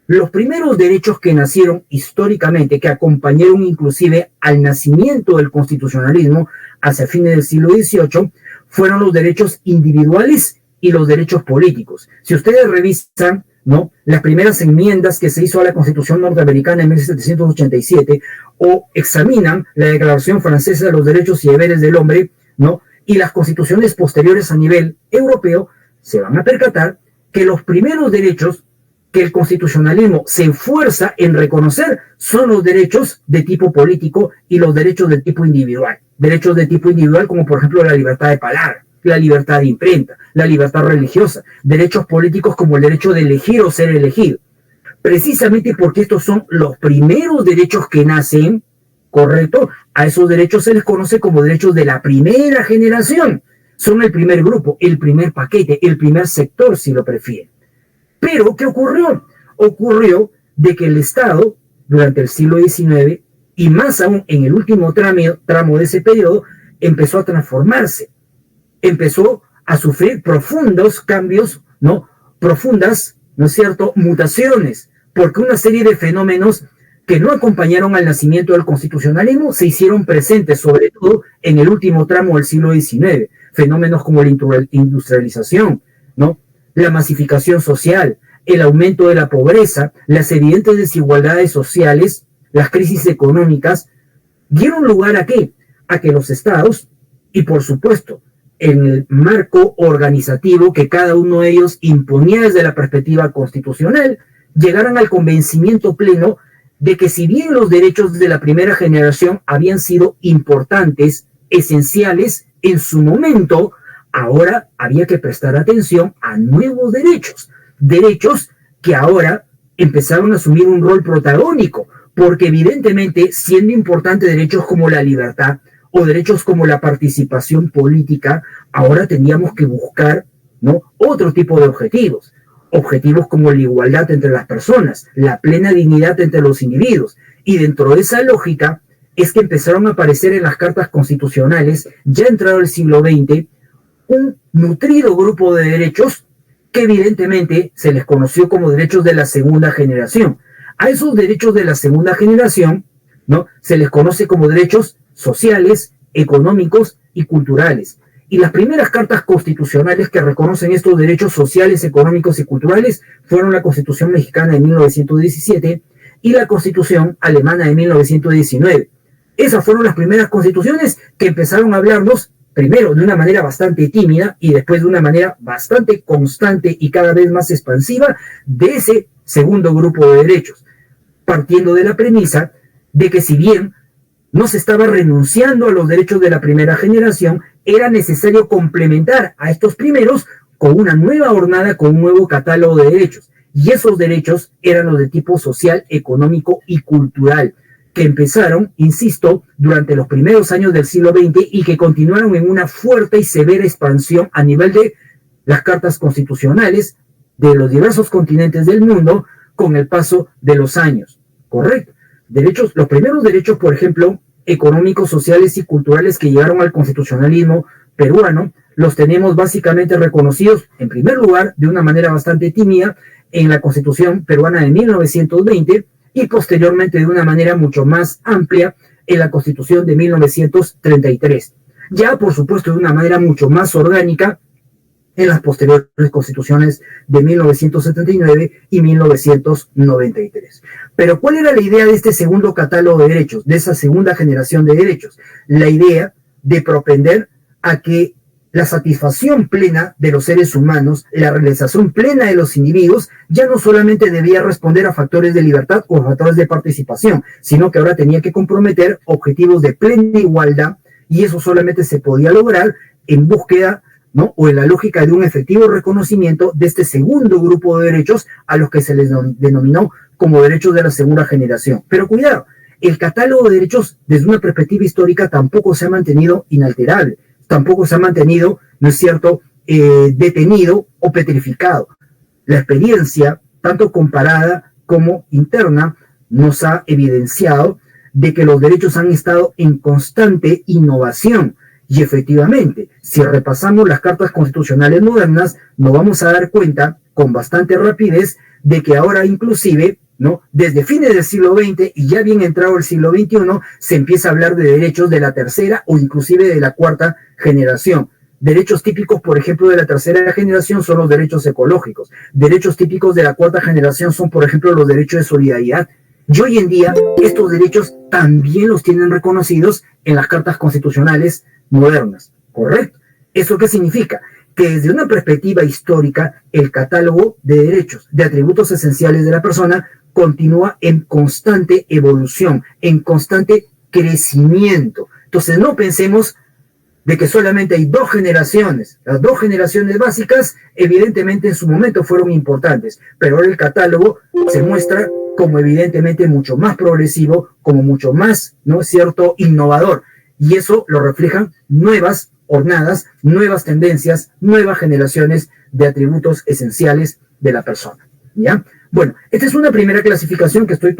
Los primeros derechos que nacieron históricamente, que acompañaron inclusive al nacimiento del constitucionalismo hacia fines del siglo XVIII, fueron los derechos individuales y los derechos políticos. Si ustedes revisan, ¿no?, las primeras enmiendas que se hizo a la Constitución norteamericana en 1787, o examinan la Declaración Francesa de los Derechos y Deberes del Hombre, ¿no?, y las constituciones posteriores a nivel europeo, se van a percatar que los primeros derechos que el constitucionalismo se esfuerza en reconocer son los derechos de tipo político y los derechos de tipo individual. Derechos de tipo individual como por ejemplo la libertad de palabra, la libertad de imprenta, la libertad religiosa, derechos políticos como el derecho de elegir o ser elegido. Precisamente porque estos son los primeros derechos que nacen, ¿correcto? A esos derechos se les conoce como derechos de la primera generación. Son el primer grupo, el primer paquete, el primer sector, si lo prefieren. Pero, ¿qué ocurrió? Ocurrió de que el Estado, durante el siglo XIX, y más aún en el último tramo de ese periodo, empezó a transformarse. Empezó a sufrir profundos cambios, ¿no? Profundas, ¿no es cierto?, mutaciones, porque una serie de fenómenos que no acompañaron al nacimiento del constitucionalismo se hicieron presentes, sobre todo en el último tramo del siglo XIX. Fenómenos como la industrialización, ¿no?, la masificación social, el aumento de la pobreza, las evidentes desigualdades sociales, las crisis económicas, dieron lugar ¿a qué? A que los estados, y por supuesto, en el marco organizativo que cada uno de ellos imponía desde la perspectiva constitucional, llegaran al convencimiento pleno de que si bien los derechos de la primera generación habían sido importantes, esenciales en su momento, ahora había que prestar atención a nuevos derechos, derechos que ahora empezaron a asumir un rol protagónico, porque evidentemente siendo importantes derechos como la libertad o derechos como la participación política, ahora teníamos que buscar, ¿no?, otro tipo de objetivos, objetivos como la igualdad entre las personas, la plena dignidad entre los individuos, y dentro de esa lógica es que empezaron a aparecer en las cartas constitucionales, ya entrado el siglo XX, un nutrido grupo de derechos que evidentemente se les conoció como derechos de la segunda generación. A esos derechos de la segunda generación, ¿no?, se les conoce como derechos sociales, económicos y culturales. Y las primeras cartas constitucionales que reconocen estos derechos sociales, económicos y culturales fueron la Constitución Mexicana de 1917 y la Constitución Alemana de 1919. Esas fueron las primeras constituciones que empezaron a hablarnos, primero de una manera bastante tímida y después de una manera bastante constante y cada vez más expansiva, de ese segundo grupo de derechos, partiendo de la premisa de que si bien no se estaba renunciando a los derechos de la primera generación, era necesario complementar a estos primeros con una nueva jornada, con un nuevo catálogo de derechos. Y esos derechos eran los de tipo social, económico y cultural, que empezaron, insisto, durante los primeros años del siglo XX y que continuaron en una fuerte y severa expansión a nivel de las cartas constitucionales de los diversos continentes del mundo con el paso de los años. ¿Correcto? Derechos, los primeros derechos, por ejemplo, económicos, sociales y culturales que llegaron al constitucionalismo peruano, los tenemos básicamente reconocidos, en primer lugar, de una manera bastante tímida, en la Constitución peruana de 1920 y posteriormente de una manera mucho más amplia en la Constitución de 1933. Ya, por supuesto, de una manera mucho más orgánica en las posteriores constituciones de 1979 y 1993. Pero ¿cuál era la idea de este segundo catálogo de derechos, de esa segunda generación de derechos? La idea de propender a que la satisfacción plena de los seres humanos, la realización plena de los individuos, ya no solamente debía responder a factores de libertad o factores de participación, sino que ahora tenía que comprometer objetivos de plena igualdad, y eso solamente se podía lograr en búsqueda, ¿no?, o en la lógica de un efectivo reconocimiento de este segundo grupo de derechos a los que se les denominó como derechos de la segunda generación. Pero cuidado, el catálogo de derechos desde una perspectiva histórica tampoco se ha mantenido inalterable, tampoco se ha mantenido, ¿no es cierto?, detenido o petrificado. La experiencia, tanto comparada como interna, nos ha evidenciado de que los derechos han estado en constante innovación. Y efectivamente, si repasamos las cartas constitucionales modernas, nos vamos a dar cuenta con bastante rapidez de que ahora inclusive, ¿no?, desde fines del siglo XX y ya bien entrado el siglo XXI, se empieza a hablar de derechos de la tercera o inclusive de la cuarta generación. Derechos típicos, por ejemplo, de la tercera generación son los derechos ecológicos. Derechos típicos de la cuarta generación son, por ejemplo, los derechos de solidaridad. Y hoy en día, estos derechos también los tienen reconocidos en las cartas constitucionales modernas, ¿correcto? ¿Eso qué significa? Que desde una perspectiva histórica, el catálogo de derechos, de atributos esenciales de la persona, continúa en constante evolución, en constante crecimiento. Entonces, no pensemos de que solamente hay dos generaciones. Las dos generaciones básicas, evidentemente, en su momento fueron importantes, pero ahora el catálogo se muestra como evidentemente mucho más progresivo, como mucho más, ¿no es cierto?, innovador. Y eso lo reflejan nuevas jornadas, nuevas tendencias, nuevas generaciones de atributos esenciales de la persona, ¿ya? Bueno, esta es una primera clasificación que estoy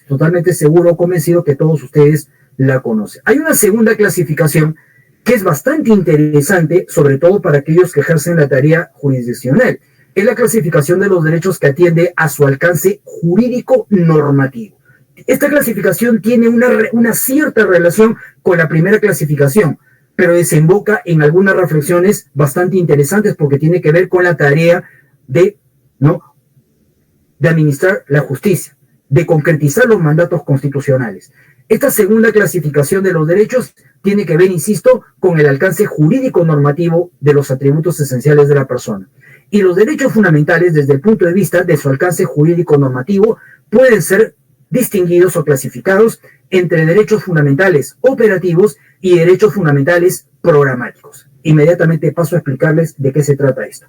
totalmente seguro, convencido que todos ustedes la conocen. Hay una segunda clasificación que es bastante interesante, sobre todo para aquellos que ejercen la tarea jurisdiccional. Es la clasificación de los derechos que atiende a su alcance jurídico normativo. Esta clasificación tiene una cierta relación con la primera clasificación, pero desemboca en algunas reflexiones bastante interesantes porque tiene que ver con la tarea de administrar la justicia, de concretizar los mandatos constitucionales. Esta segunda clasificación de los derechos tiene que ver, insisto, con el alcance jurídico normativo de los atributos esenciales de la persona. Y los derechos fundamentales, desde el punto de vista de su alcance jurídico normativo, pueden ser distinguidos o clasificados entre derechos fundamentales operativos y derechos fundamentales programáticos. Inmediatamente paso a explicarles de qué se trata esto.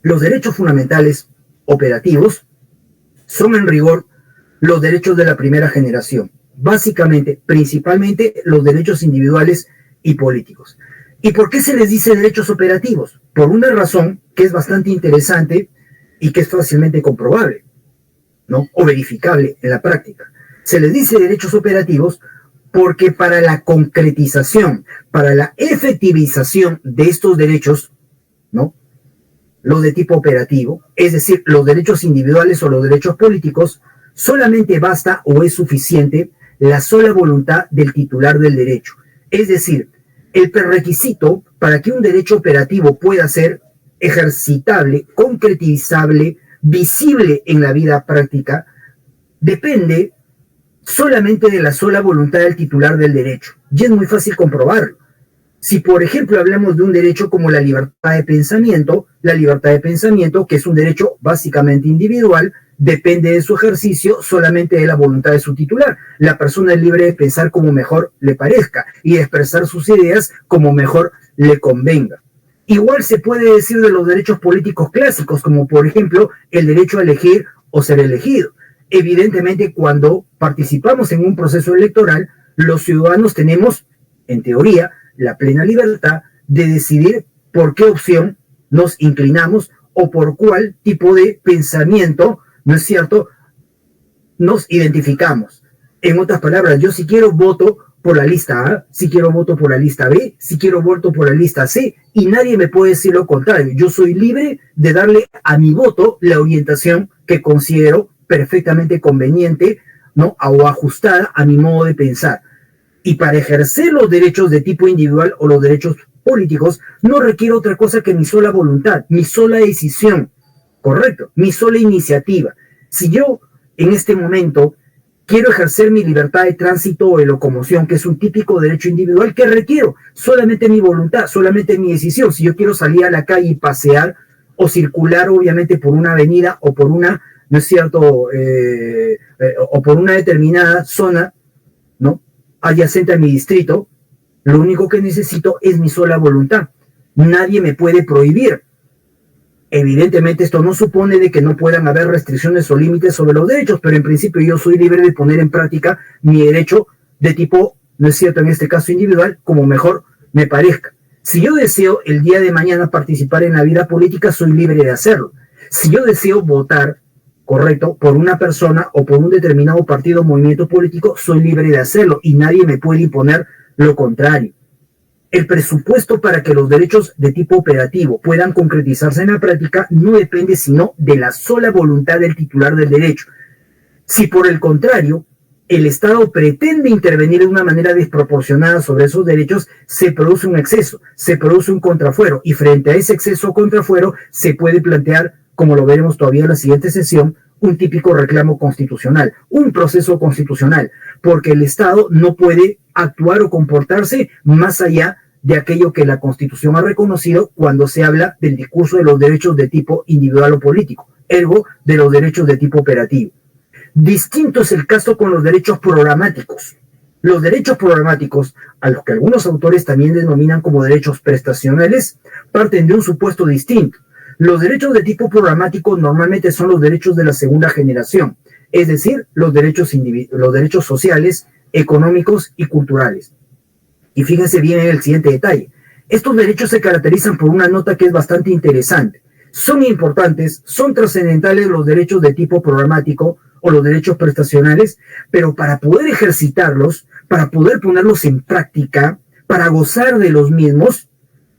Los derechos fundamentales operativos son en rigor los derechos de la primera generación, básicamente, principalmente los derechos individuales y políticos. ¿Y por qué se les dice derechos operativos? Por una razón que es bastante interesante y que es fácilmente comprobable, ¿no?, o verificable en la práctica. Se les dice derechos operativos Porque para la concretización, para la efectivización de estos derechos, ¿no? Los de tipo operativo, es decir, los derechos individuales o los derechos políticos, solamente basta o es suficiente la sola voluntad del titular del derecho. Es decir, el prerequisito para que un derecho operativo pueda ser ejercitable, concretizable, visible en la vida práctica, depende solamente de la sola voluntad del titular del derecho. Y es muy fácil comprobarlo. Si, por ejemplo, hablamos de un derecho como la libertad de pensamiento, que es un derecho básicamente individual, depende de su ejercicio solamente de la voluntad de su titular. La persona es libre de pensar como mejor le parezca y de expresar sus ideas como mejor le convenga. Igual se puede decir de los derechos políticos clásicos, como por ejemplo el derecho a elegir o ser elegido. Evidentemente, cuando participamos en un proceso electoral, los ciudadanos tenemos, en teoría, la plena libertad de decidir por qué opción nos inclinamos o por cuál tipo de pensamiento, ¿no es cierto?, nos identificamos. En otras palabras, yo si quiero voto por la lista A, si quiero voto por la lista B, si quiero voto por la lista C, y nadie me puede decir lo contrario. Yo soy libre de darle a mi voto la orientación que considero perfectamente conveniente, ¿no?, o ajustada a mi modo de pensar. Y para ejercer los derechos de tipo individual o los derechos políticos, no requiere otra cosa que mi sola voluntad, mi sola decisión, ¿correcto? Mi sola iniciativa. Si yo en este momento quiero ejercer mi libertad de tránsito o de locomoción, que es un típico derecho individual, ¿qué requiero? Solamente mi voluntad, solamente mi decisión. Si yo quiero salir a la calle y pasear o circular, obviamente, por una avenida o por una, ¿no es cierto?, o por una determinada zona, ¿no?, adyacente a mi distrito, lo único que necesito es mi sola voluntad. Nadie me puede prohibir. Evidentemente esto no supone de que no puedan haber restricciones o límites sobre los derechos, pero en principio yo soy libre de poner en práctica mi derecho de tipo, no es cierto, en este caso individual, como mejor me parezca. Si yo deseo el día de mañana participar en la vida política, soy libre de hacerlo. Si yo deseo votar, correcto, por una persona o por un determinado partido o movimiento político, soy libre de hacerlo y nadie me puede imponer lo contrario. El presupuesto para que los derechos de tipo operativo puedan concretizarse en la práctica no depende sino de la sola voluntad del titular del derecho. Si por el contrario, el Estado pretende intervenir de una manera desproporcionada sobre esos derechos, se produce un exceso, se produce un contrafuero y frente a ese exceso o contrafuero se puede plantear, como lo veremos todavía en la siguiente sesión, un típico reclamo constitucional, un proceso constitucional, porque el Estado no puede actuar o comportarse más allá de aquello que la Constitución ha reconocido cuando se habla del discurso de los derechos de tipo individual o político, ergo de los derechos de tipo operativo. Distinto es el caso con los derechos programáticos. Los derechos programáticos, a los que algunos autores también denominan como derechos prestacionales, parten de un supuesto distinto. Los derechos de tipo programático normalmente son los derechos de la segunda generación, es decir, los derechos sociales, económicos y culturales. Y fíjense bien en el siguiente detalle. Estos derechos se caracterizan por una nota que es bastante interesante. Son importantes, son trascendentales los derechos de tipo programático o los derechos prestacionales, pero para poder ejercitarlos, para poder ponerlos en práctica, para gozar de los mismos,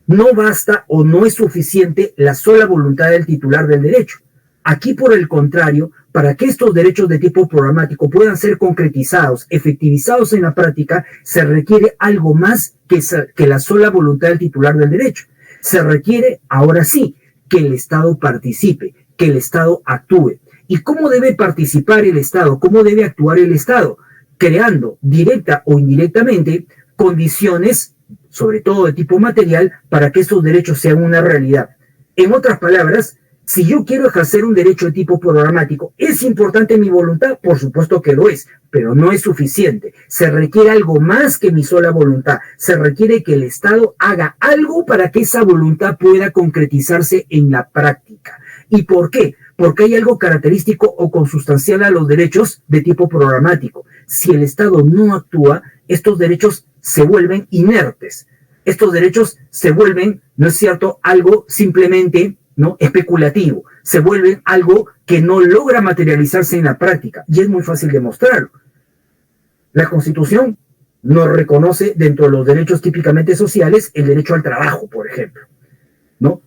no basta o no es suficiente la sola voluntad del titular del derecho. Aquí, por el contrario, para que estos derechos de tipo programático puedan ser concretizados, efectivizados en la práctica, se requiere algo más que la sola voluntad del titular del derecho. Se requiere, ahora sí, que el Estado participe, que el Estado actúe. ¿Y cómo debe participar el Estado? ¿Cómo debe actuar el Estado? Creando, directa o indirectamente, condiciones, sobre todo de tipo material, para que estos derechos sean una realidad. En otras palabras, si yo quiero ejercer un derecho de tipo programático, ¿es importante mi voluntad? Por supuesto que lo es, pero no es suficiente. Se requiere algo más que mi sola voluntad. Se requiere que el Estado haga algo para que esa voluntad pueda concretizarse en la práctica. ¿Y por qué? Porque hay algo característico o consustancial a los derechos de tipo programático. Si el Estado no actúa, estos derechos se vuelven inertes. Estos derechos se vuelven, ¿no es cierto?, algo simplemente, ¿no?, especulativo. Se vuelven algo que no logra materializarse en la práctica. Y es muy fácil demostrarlo. La Constitución no reconoce dentro de los derechos típicamente sociales el derecho al trabajo, por ejemplo, ¿no?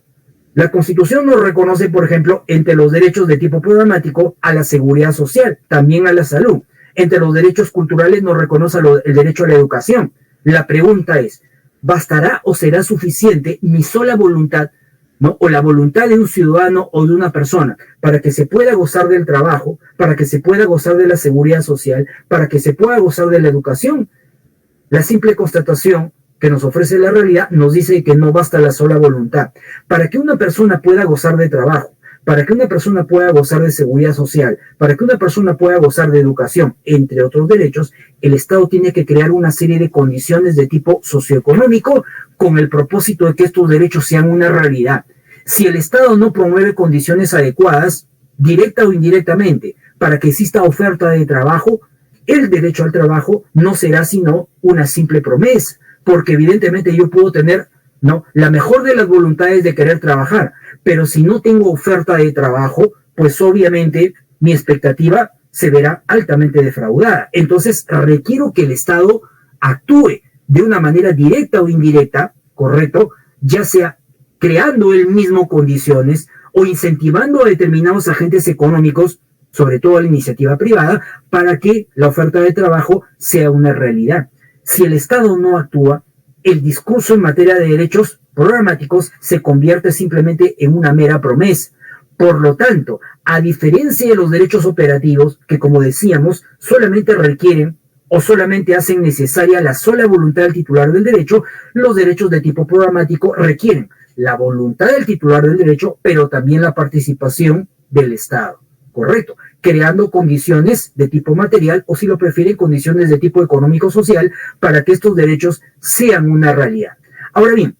La Constitución nos reconoce, por ejemplo, entre los derechos de tipo programático a la seguridad social, también a la salud. Entre los derechos culturales nos reconoce el derecho a la educación. La pregunta es, ¿bastará o será suficiente mi sola voluntad, ¿no? O la voluntad de un ciudadano o de una persona para que se pueda gozar del trabajo, para que se pueda gozar de la seguridad social, para que se pueda gozar de la educación? La simple constatación que nos ofrece la realidad nos dice que no basta la sola voluntad. Para que una persona pueda gozar de trabajo, para que una persona pueda gozar de seguridad social, para que una persona pueda gozar de educación, entre otros derechos, el Estado tiene que crear una serie de condiciones de tipo socioeconómico con el propósito de que estos derechos sean una realidad. Si el Estado no promueve condiciones adecuadas, directa o indirectamente, para que exista oferta de trabajo, el derecho al trabajo no será sino una simple promesa, porque evidentemente yo puedo tener, ¿no?, la mejor de las voluntades de querer trabajar, pero si no tengo oferta de trabajo, pues obviamente mi expectativa se verá altamente defraudada. Entonces requiero que el Estado actúe de una manera directa o indirecta, ¿correcto?, ya sea creando él mismo condiciones o incentivando a determinados agentes económicos, sobre todo a la iniciativa privada, para que la oferta de trabajo sea una realidad. Si el Estado no actúa, el discurso en materia de derechos programáticos se convierte simplemente en una mera promesa. Por lo tanto, a diferencia de los derechos operativos, que como decíamos, solamente requieren o solamente hacen necesaria la sola voluntad del titular del derecho, los derechos de tipo programático requieren la voluntad del titular del derecho, pero también la participación del Estado. Correcto, creando condiciones de tipo material o, si lo prefieren, condiciones de tipo económico-social para que estos derechos sean una realidad. Ahora bien,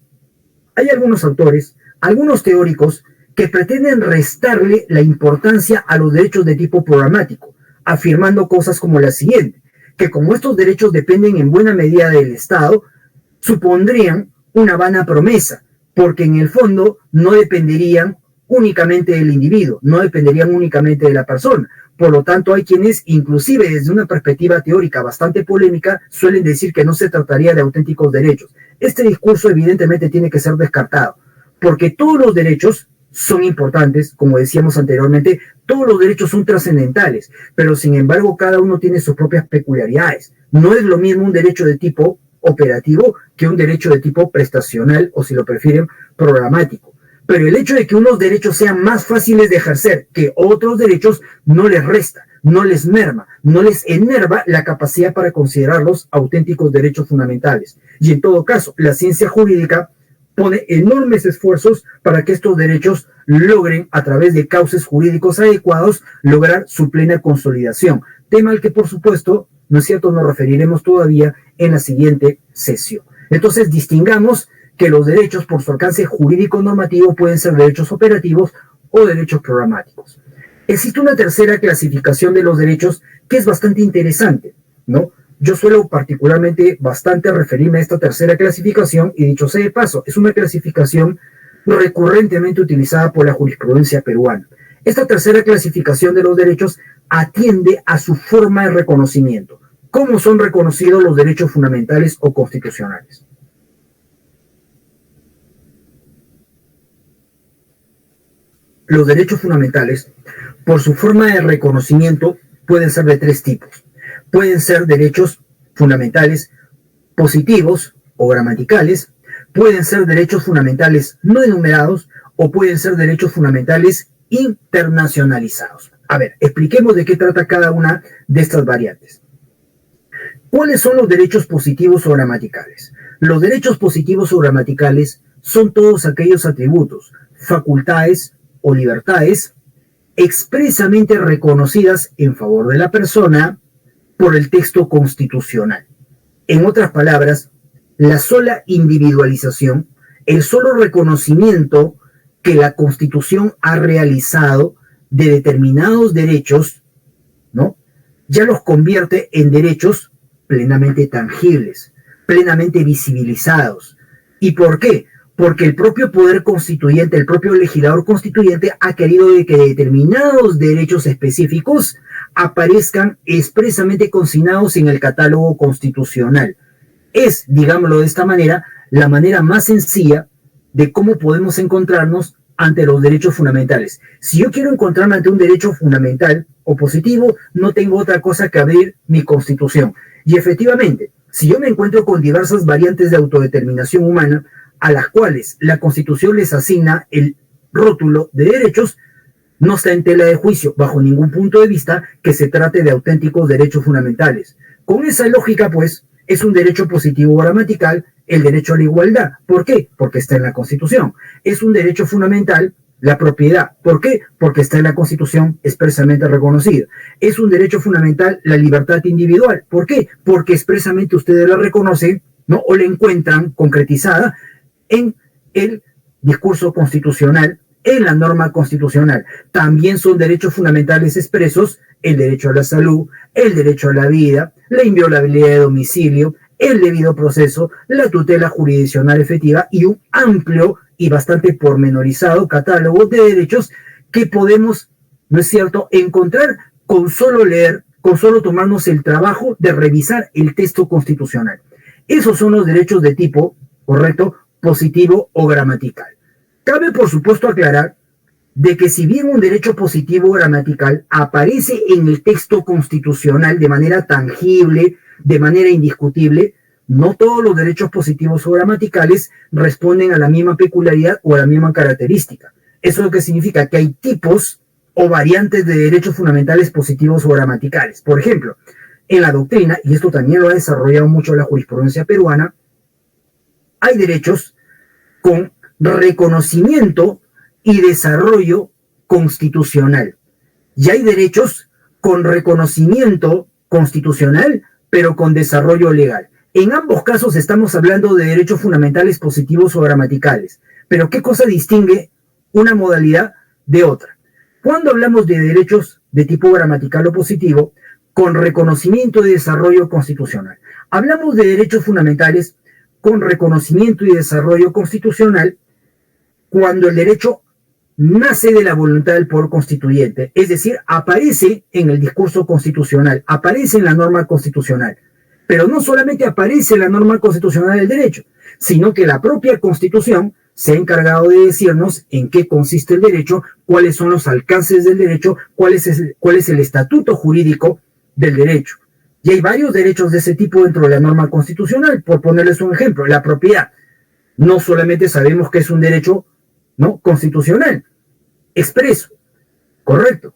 hay algunos autores, algunos teóricos que pretenden restarle la importancia a los derechos de tipo programático, afirmando cosas como la siguiente, que como estos derechos dependen en buena medida del Estado, supondrían una vana promesa, porque en el fondo no dependerían únicamente del individuo, no dependerían únicamente de la persona. Por lo tanto, hay quienes, inclusive desde una perspectiva teórica bastante polémica, suelen decir que no se trataría de auténticos derechos. Este discurso evidentemente tiene que ser descartado, porque todos los derechos son importantes, como decíamos anteriormente, todos los derechos son trascendentales, pero sin embargo cada uno tiene sus propias peculiaridades. No es lo mismo un derecho de tipo operativo que un derecho de tipo prestacional o, si lo prefieren, programático. Pero el hecho de que unos derechos sean más fáciles de ejercer que otros derechos no les resta, no les merma, no les enerva la capacidad para considerarlos auténticos derechos fundamentales. Y en todo caso, la ciencia jurídica pone enormes esfuerzos para que estos derechos logren, a través de cauces jurídicos adecuados, lograr su plena consolidación. Tema al que, por supuesto, ¿no es cierto?, nos referiremos todavía en la siguiente sesión. Entonces, distingamos que los derechos por su alcance jurídico normativo pueden ser derechos operativos o derechos programáticos. Existe una tercera clasificación de los derechos que es bastante interesante, ¿no? Yo suelo particularmente bastante referirme a esta tercera clasificación y, dicho sea de paso, es una clasificación recurrentemente utilizada por la jurisprudencia peruana. Esta tercera clasificación de los derechos atiende a su forma de reconocimiento. ¿Cómo son reconocidos los derechos fundamentales o constitucionales? Los derechos fundamentales, por su forma de reconocimiento, pueden ser de tres tipos. Pueden ser derechos fundamentales positivos o gramaticales, pueden ser derechos fundamentales no enumerados o pueden ser derechos fundamentales internacionalizados. A ver, expliquemos de qué trata cada una de estas variantes. ¿Cuáles son los derechos positivos o gramaticales? Los derechos positivos o gramaticales son todos aquellos atributos, facultades o libertades expresamente reconocidas en favor de la persona por el texto constitucional. En otras palabras, la sola individualización, el solo reconocimiento que la Constitución ha realizado de determinados derechos, ¿no?, ya los convierte en derechos plenamente tangibles, plenamente visibilizados. ¿Y por qué? Porque el propio poder constituyente, el propio legislador constituyente ha querido de que determinados derechos específicos aparezcan expresamente consignados en el catálogo constitucional. es, digámoslo de esta manera, la manera más sencilla de cómo podemos encontrarnos ante los derechos fundamentales. Si yo quiero encontrarme ante un derecho fundamental o positivo, no tengo otra cosa que abrir mi Constitución. Y efectivamente, si yo me encuentro con diversas variantes de autodeterminación humana, a las cuales la Constitución les asigna el rótulo de derechos, no está en tela de juicio, bajo ningún punto de vista, que se trate de auténticos derechos fundamentales. Con esa lógica, pues, es un derecho positivo gramatical el derecho a la igualdad. ¿Por qué? Porque está en la Constitución. Es un derecho fundamental la propiedad. ¿Por qué? Porque está en la Constitución expresamente reconocida. Es un derecho fundamental la libertad individual. ¿Por qué? Porque expresamente ustedes la reconocen, ¿no? O la encuentran concretizada en el discurso constitucional, en la norma constitucional. También son derechos fundamentales expresos el derecho a la salud, el derecho a la vida, la inviolabilidad de domicilio, el debido proceso, la tutela jurisdiccional efectiva y un amplio y bastante pormenorizado catálogo de derechos que podemos, ¿no es cierto?, encontrar con solo leer, con solo tomarnos el trabajo de revisar el texto constitucional. Esos son los derechos de tipo, correcto, positivo o gramatical. Cabe, por supuesto, aclarar de que si bien un derecho positivo gramatical aparece en el texto constitucional de manera tangible, de manera indiscutible, no todos los derechos positivos o gramaticales responden a la misma peculiaridad o a la misma característica. Eso es lo que significa que hay tipos o variantes de derechos fundamentales positivos o gramaticales. Por ejemplo, en la doctrina, y esto también lo ha desarrollado mucho la jurisprudencia peruana, hay derechos con reconocimiento y desarrollo constitucional. Y hay derechos con reconocimiento constitucional, pero con desarrollo legal. En ambos casos estamos hablando de derechos fundamentales positivos o gramaticales. Pero ¿qué cosa distingue una modalidad de otra? Cuando hablamos de derechos de tipo gramatical o positivo, con reconocimiento y desarrollo constitucional. Hablamos de derechos fundamentales con reconocimiento y desarrollo constitucional cuando el derecho nace de la voluntad del poder constituyente, es decir, aparece en el discurso constitucional, aparece en la norma constitucional. Pero no solamente aparece en la norma constitucional del derecho, sino que la propia Constitución se ha encargado de decirnos en qué consiste el derecho, cuáles son los alcances del derecho, cuál es el estatuto jurídico del derecho. Y hay varios derechos de ese tipo dentro de la norma constitucional. Por ponerles un ejemplo, la propiedad. No solamente sabemos que es un derecho, ¿no?, constitucional, expreso, correcto,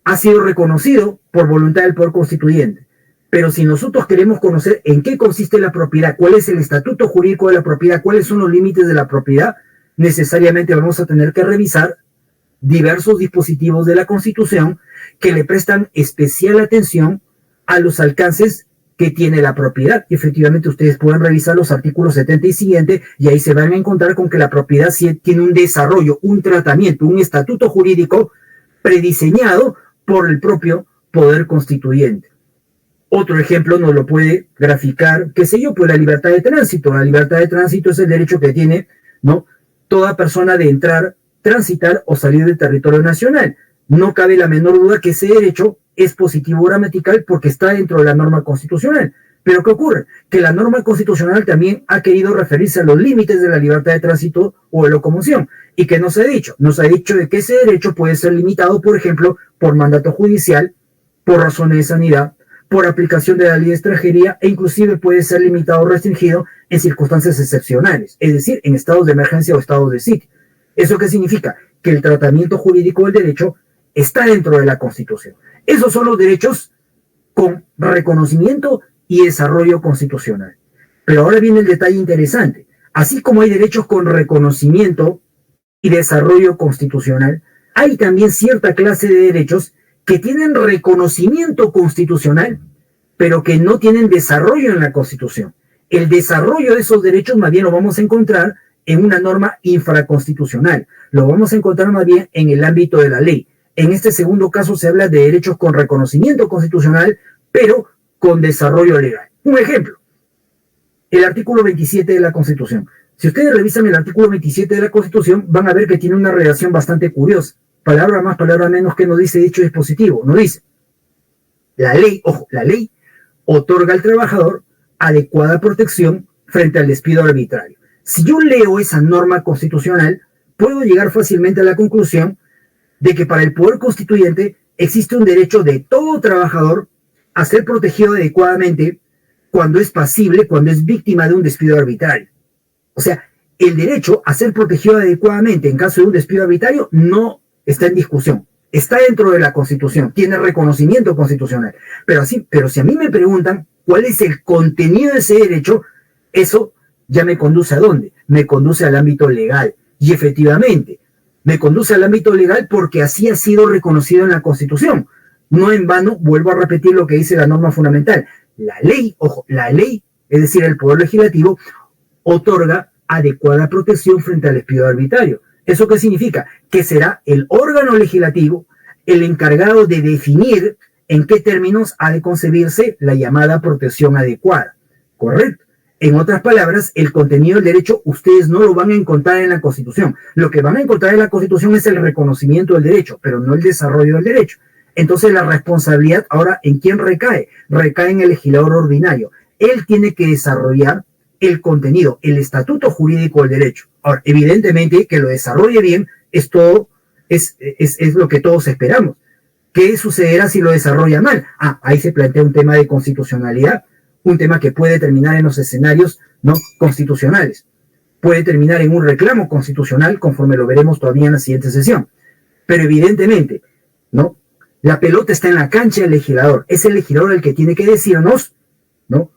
ha sido reconocido por voluntad del poder constituyente. Pero si nosotros queremos conocer en qué consiste la propiedad, cuál es el estatuto jurídico de la propiedad, cuáles son los límites de la propiedad, necesariamente vamos a tener que revisar diversos dispositivos de la Constitución que le prestan especial atención a los alcances que tiene la propiedad. Y efectivamente ustedes pueden revisar los artículos 70 y siguiente, y ahí se van a encontrar con que la propiedad sí tiene un desarrollo, un tratamiento, un estatuto jurídico prediseñado por el propio poder constituyente. Otro ejemplo nos lo puede graficar, qué sé yo, pues la libertad de tránsito. La libertad de tránsito es el derecho que tiene, ¿no?, toda persona de entrar, transitar o salir del territorio nacional. No cabe la menor duda que ese derecho es positivo gramatical porque está dentro de la norma constitucional. Pero ¿qué ocurre? Que la norma constitucional también ha querido referirse a los límites de la libertad de tránsito o de locomoción. ¿Y qué nos ha dicho? Nos ha dicho de que ese derecho puede ser limitado, por ejemplo, por mandato judicial, por razones de sanidad, por aplicación de la ley de extranjería e inclusive puede ser limitado o restringido en circunstancias excepcionales, es decir, en estados de emergencia o estados de sitio. ¿Eso qué significa? Que el tratamiento jurídico del derecho está dentro de la Constitución. Esos son los derechos con reconocimiento y desarrollo constitucional. Pero ahora viene el detalle interesante. Así como hay derechos con reconocimiento y desarrollo constitucional, hay también cierta clase de derechos que tienen reconocimiento constitucional, pero que no tienen desarrollo en la Constitución. El desarrollo de esos derechos más bien lo vamos a encontrar en una norma infraconstitucional. Lo vamos a encontrar más bien en el ámbito de la ley. En este segundo caso se habla de derechos con reconocimiento constitucional, pero con desarrollo legal. Un ejemplo, el artículo 27 de la Constitución. Si ustedes revisan el artículo 27 de la Constitución, van a ver que tiene una redacción bastante curiosa. Palabra más, palabra menos, que nos dice dicho dispositivo. Nos dice, la ley, ojo, la ley otorga al trabajador adecuada protección frente al despido arbitrario. Si yo leo esa norma constitucional, puedo llegar fácilmente a la conclusión de que para el Poder Constituyente existe un derecho de todo trabajador a ser protegido adecuadamente cuando es pasible, cuando es víctima de un despido arbitrario. O sea, el derecho a ser protegido adecuadamente en caso de un despido arbitrario no está en discusión. Está dentro de la Constitución, tiene reconocimiento constitucional. Pero si a mí me preguntan cuál es el contenido de ese derecho, eso ya me conduce ¿a dónde? Me conduce al ámbito legal. Y efectivamente, me conduce al ámbito legal porque así ha sido reconocido en la Constitución. No en vano, vuelvo a repetir lo que dice la norma fundamental. La ley, ojo, la ley, es decir, el Poder Legislativo, otorga adecuada protección frente al despido arbitrario. ¿Eso qué significa? Que será el órgano legislativo el encargado de definir en qué términos ha de concebirse la llamada protección adecuada. ¿Correcto? En otras palabras, el contenido del derecho ustedes no lo van a encontrar en la Constitución. Lo que van a encontrar en la Constitución es el reconocimiento del derecho, pero no el desarrollo del derecho. Entonces la responsabilidad ahora ¿en quién recae? Recae en el legislador ordinario. Él tiene que desarrollar el contenido, el estatuto jurídico del derecho. Ahora, evidentemente que lo desarrolle bien es lo que todos esperamos. ¿Qué sucederá si lo desarrolla mal? Ahí se plantea un tema de constitucionalidad, un tema que puede terminar en los escenarios no constitucionales. Puede terminar en un reclamo constitucional, conforme lo veremos todavía en la siguiente sesión. Pero evidentemente, ¿no? La pelota está en la cancha del legislador. Es el legislador el que tiene que decirnos, ¿no?,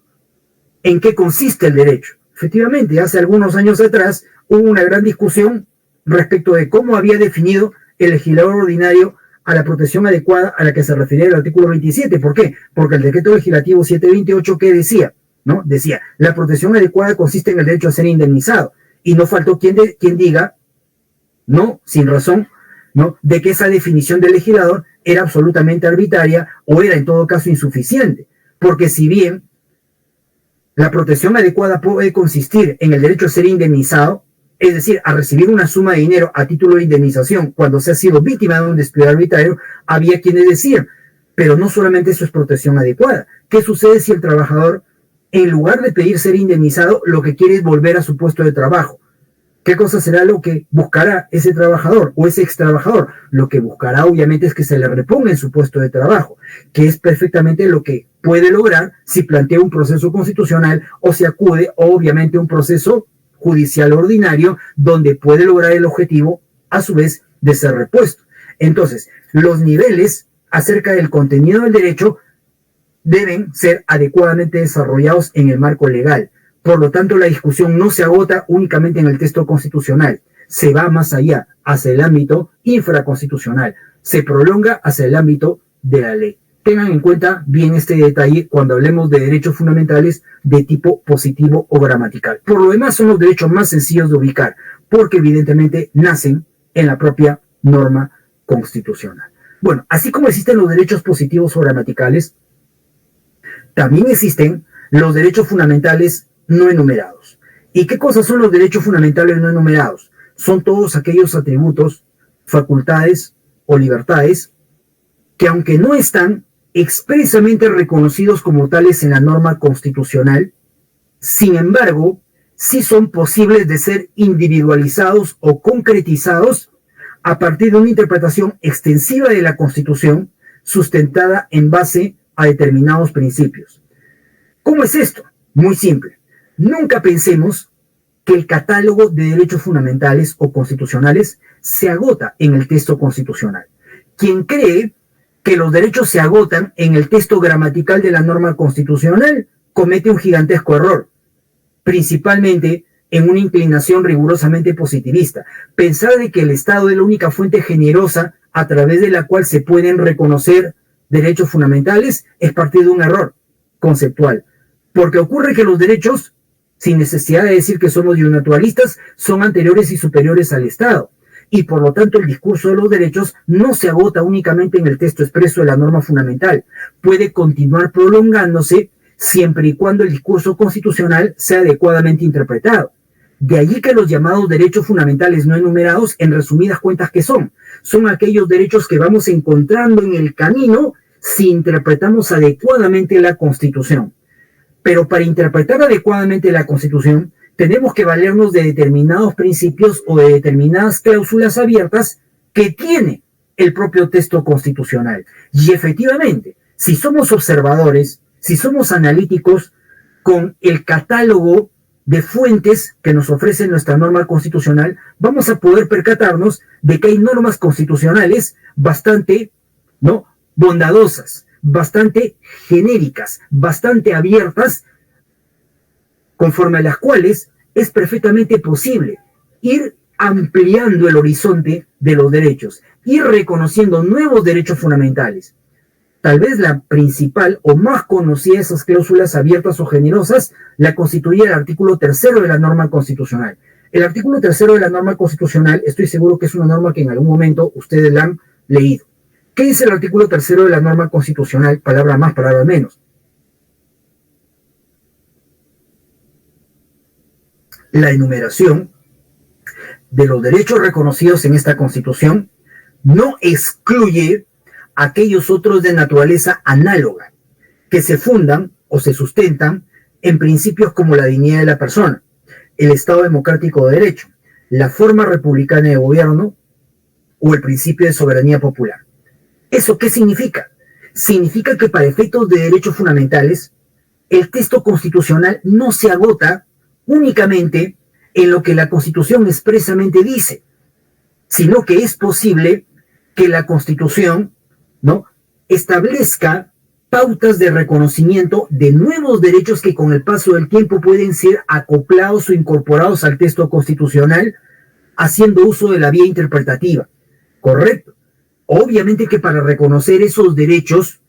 en qué consiste el derecho. Efectivamente, hace algunos años atrás hubo una gran discusión respecto de cómo había definido el legislador ordinario a la protección adecuada a la que se refería el artículo 27. ¿Por qué? Porque el decreto legislativo 728, ¿qué decía? ¿No? Decía, la protección adecuada consiste en el derecho a ser indemnizado. Y no faltó quien diga, no, sin razón, ¿no?, de que esa definición del legislador era absolutamente arbitraria o era en todo caso insuficiente. Porque si bien la protección adecuada puede consistir en el derecho a ser indemnizado, es decir, a recibir una suma de dinero a título de indemnización cuando se ha sido víctima de un despido arbitrario, había quienes decían, pero no solamente eso es protección adecuada. ¿Qué sucede si el trabajador, en lugar de pedir ser indemnizado, lo que quiere es volver a su puesto de trabajo? ¿Qué cosa será lo que buscará ese trabajador o ese ex trabajador? Lo que buscará obviamente es que se le reponga en su puesto de trabajo, que es perfectamente lo que puede lograr si plantea un proceso constitucional o si acude obviamente a un proceso judicial ordinario donde puede lograr el objetivo a su vez de ser repuesto. Entonces, los niveles acerca del contenido del derecho deben ser adecuadamente desarrollados en el marco legal. Por lo tanto, la discusión no se agota únicamente en el texto constitucional, se va más allá, hacia el ámbito infraconstitucional, se prolonga hacia el ámbito de la ley. Tengan en cuenta bien este detalle cuando hablemos de derechos fundamentales de tipo positivo o gramatical. Por lo demás, son los derechos más sencillos de ubicar, porque evidentemente nacen en la propia norma constitucional. Bueno, así como existen los derechos positivos o gramaticales, también existen los derechos fundamentales no enumerados. ¿Y qué cosas son los derechos fundamentales no enumerados? Son todos aquellos atributos, facultades o libertades que, aunque no están expresamente reconocidos como tales en la norma constitucional, sin embargo, sí son posibles de ser individualizados o concretizados a partir de una interpretación extensiva de la Constitución sustentada en base a determinados principios. ¿Cómo es esto? Muy simple. Nunca pensemos que el catálogo de derechos fundamentales o constitucionales se agota en el texto constitucional. Quien cree que los derechos se agotan en el texto gramatical de la norma constitucional comete un gigantesco error, principalmente en una inclinación rigurosamente positivista. Pensar de que el Estado es la única fuente generosa a través de la cual se pueden reconocer derechos fundamentales es partir de un error conceptual, porque ocurre que los derechos, sin necesidad de decir que somos naturalistas, son anteriores y superiores al Estado. Y por lo tanto el discurso de los derechos no se agota únicamente en el texto expreso de la norma fundamental. Puede continuar prolongándose siempre y cuando el discurso constitucional sea adecuadamente interpretado. De allí que los llamados derechos fundamentales no enumerados, en resumidas cuentas, ¿qué son? Son aquellos derechos que vamos encontrando en el camino si interpretamos adecuadamente la Constitución. Pero para interpretar adecuadamente la Constitución, tenemos que valernos de determinados principios o de determinadas cláusulas abiertas que tiene el propio texto constitucional. Y efectivamente, si somos observadores, si somos analíticos con el catálogo de fuentes que nos ofrece nuestra norma constitucional, vamos a poder percatarnos de que hay normas constitucionales bastante, ¿no?, bondadosas, bastante genéricas, bastante abiertas, conforme a las cuales es perfectamente posible ir ampliando el horizonte de los derechos, ir reconociendo nuevos derechos fundamentales. Tal vez la principal o más conocida de esas cláusulas abiertas o generosas la constituye el artículo 3º de la norma constitucional. El artículo 3º de la norma constitucional, estoy seguro que es una norma que en algún momento ustedes la han leído. ¿Qué dice el artículo 3º de la norma constitucional? Palabra más, palabra menos. La enumeración de los derechos reconocidos en esta Constitución no excluye aquellos otros de naturaleza análoga, que se fundan o se sustentan en principios como la dignidad de la persona, el Estado democrático de derecho, la forma republicana de gobierno o el principio de soberanía popular. ¿Eso qué significa? Significa que para efectos de derechos fundamentales, el texto constitucional no se agota únicamente en lo que la Constitución expresamente dice, sino que es posible que la Constitución, ¿no?, establezca pautas de reconocimiento de nuevos derechos que con el paso del tiempo pueden ser acoplados o incorporados al texto constitucional, haciendo uso de la vía interpretativa. ¿Correcto? Obviamente que para reconocer esos derechos,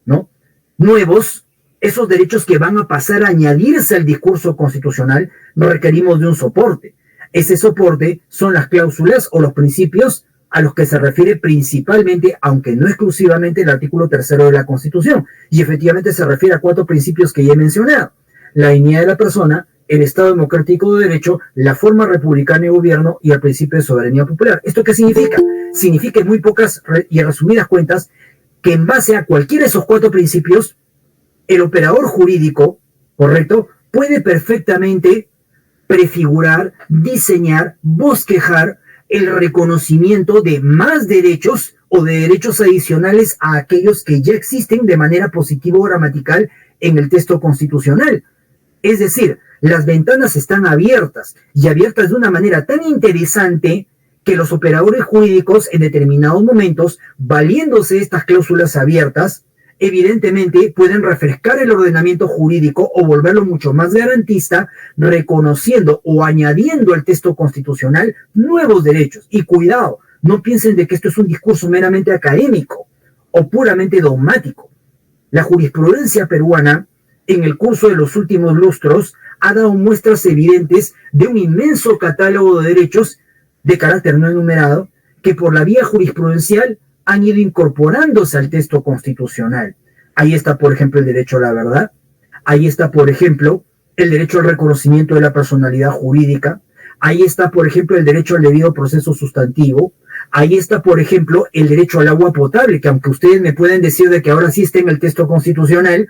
¿no?, nuevos, esos derechos que van a pasar a añadirse al discurso constitucional, requerimos de un soporte. Ese soporte son las cláusulas o los principios a los que se refiere principalmente, aunque no exclusivamente, el artículo 3º de la Constitución. Y efectivamente se refiere a 4 principios que ya he mencionado: la dignidad de la persona, el Estado democrático de derecho, la forma republicana de gobierno y el principio de soberanía popular. ¿Esto qué significa? Significa en muy pocas y resumidas cuentas que en base a cualquiera de esos 4 principios, el operador jurídico, ¿correcto?, puede perfectamente prefigurar, diseñar, bosquejar el reconocimiento de más derechos o de derechos adicionales a aquellos que ya existen de manera positiva o gramatical en el texto constitucional. Es decir, las ventanas están abiertas y abiertas de una manera tan interesante que los operadores jurídicos en determinados momentos, valiéndose de estas cláusulas abiertas, evidentemente pueden refrescar el ordenamiento jurídico o volverlo mucho más garantista, reconociendo o añadiendo al texto constitucional nuevos derechos. Y cuidado, no piensen de que esto es un discurso meramente académico o puramente dogmático. La jurisprudencia peruana, en el curso de los últimos lustros, ha dado muestras evidentes de un inmenso catálogo de derechos de carácter no enumerado que por la vía jurisprudencial han ido incorporándose al texto constitucional. Ahí está, por ejemplo, el derecho a la verdad. Ahí está, por ejemplo, el derecho al reconocimiento de la personalidad jurídica. Ahí está, por ejemplo, el derecho al debido proceso sustantivo. Ahí está, por ejemplo, el derecho al agua potable, que aunque ustedes me pueden decir de que ahora sí está en el texto constitucional,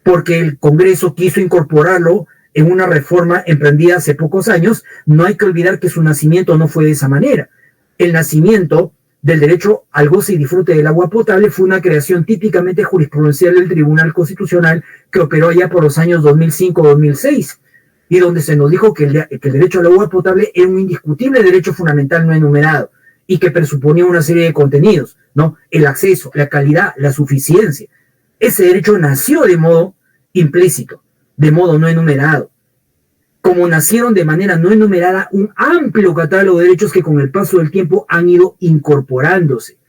porque el Congreso quiso incorporarlo en una reforma emprendida hace pocos años, no hay que olvidar que su nacimiento no fue de esa manera. El nacimiento del derecho al goce y disfrute del agua potable fue una creación típicamente jurisprudencial del Tribunal Constitucional que operó allá por los años 2005-2006, y donde se nos dijo que el derecho al agua potable era un indiscutible derecho fundamental no enumerado y que presuponía una serie de contenidos, ¿no? El acceso, la calidad, la suficiencia. Ese derecho nació de modo implícito, de modo no enumerado. Como nacieron de manera no enumerada un amplio catálogo de derechos que con el paso del tiempo han ido incorporándose.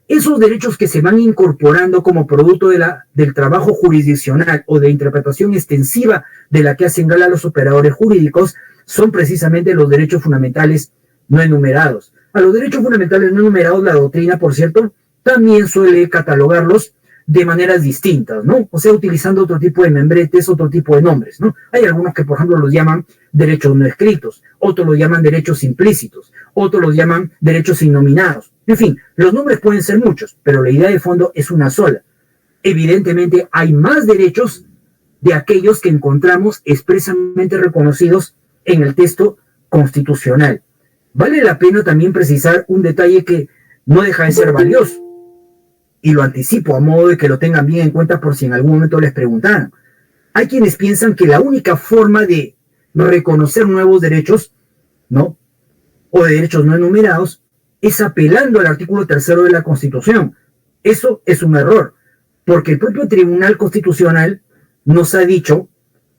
Esos derechos que se van incorporando como producto del trabajo jurisdiccional o de interpretación extensiva de la que hacen gala los operadores jurídicos son precisamente los derechos fundamentales no enumerados. A los derechos fundamentales no enumerados la doctrina, por cierto, también suele catalogarlos de maneras distintas, ¿no? O sea, utilizando otro tipo de membretes, otro tipo de nombres, ¿no? Hay algunos que, por ejemplo, los llaman derechos no escritos, otros los llaman derechos implícitos, otros los llaman derechos innominados. En fin, los nombres pueden ser muchos, pero la idea de fondo es una sola. Evidentemente, hay más derechos de aquellos que encontramos expresamente reconocidos en el texto constitucional. Vale la pena también precisar un detalle que no deja de ser valioso, y lo anticipo a modo de que lo tengan bien en cuenta por si en algún momento les preguntaran. Hay quienes piensan que la única forma de reconocer nuevos derechos, ¿no?, o de derechos no enumerados, es apelando al artículo 3º de la Constitución. Eso es un error, porque el propio Tribunal Constitucional nos ha dicho,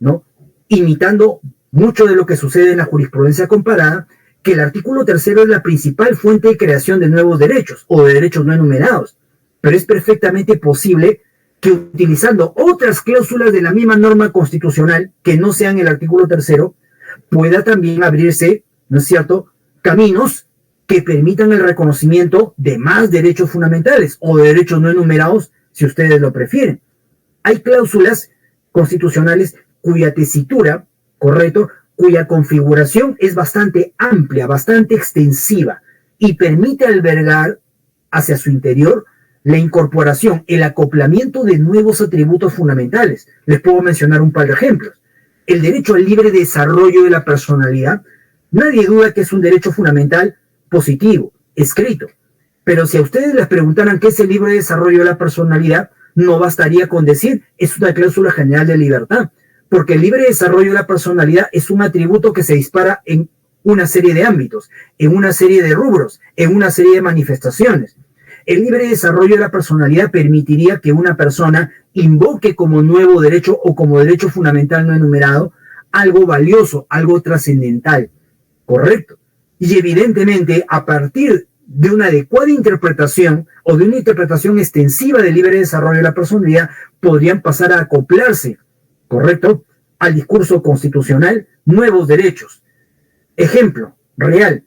¿no?, imitando mucho de lo que sucede en la jurisprudencia comparada, que el artículo 3º es la principal fuente de creación de nuevos derechos o de derechos no enumerados, pero es perfectamente posible que utilizando otras cláusulas de la misma norma constitucional que no sean el artículo 3º, pueda también abrirse, ¿no es cierto?, caminos que permitan el reconocimiento de más derechos fundamentales o de derechos no enumerados, si ustedes lo prefieren. Hay cláusulas constitucionales cuya tesitura, correcto, cuya configuración es bastante amplia, bastante extensiva y permite albergar hacia su interior la incorporación, el acoplamiento de nuevos atributos fundamentales. Les puedo mencionar un par de ejemplos. El derecho al libre desarrollo de la personalidad, nadie duda que es un derecho fundamental positivo, escrito. Pero si a ustedes les preguntaran qué es el libre desarrollo de la personalidad, no bastaría con decir es una cláusula general de libertad, porque el libre desarrollo de la personalidad es un atributo que se dispara en una serie de ámbitos, en una serie de rubros, en una serie de manifestaciones. El libre desarrollo de la personalidad permitiría que una persona invoque como nuevo derecho o como derecho fundamental no enumerado algo valioso, algo trascendental, ¿correcto? Y evidentemente, a partir de una adecuada interpretación o de una interpretación extensiva del libre desarrollo de la personalidad, podrían pasar a acoplarse, ¿correcto?, al discurso constitucional nuevos derechos. Ejemplo real: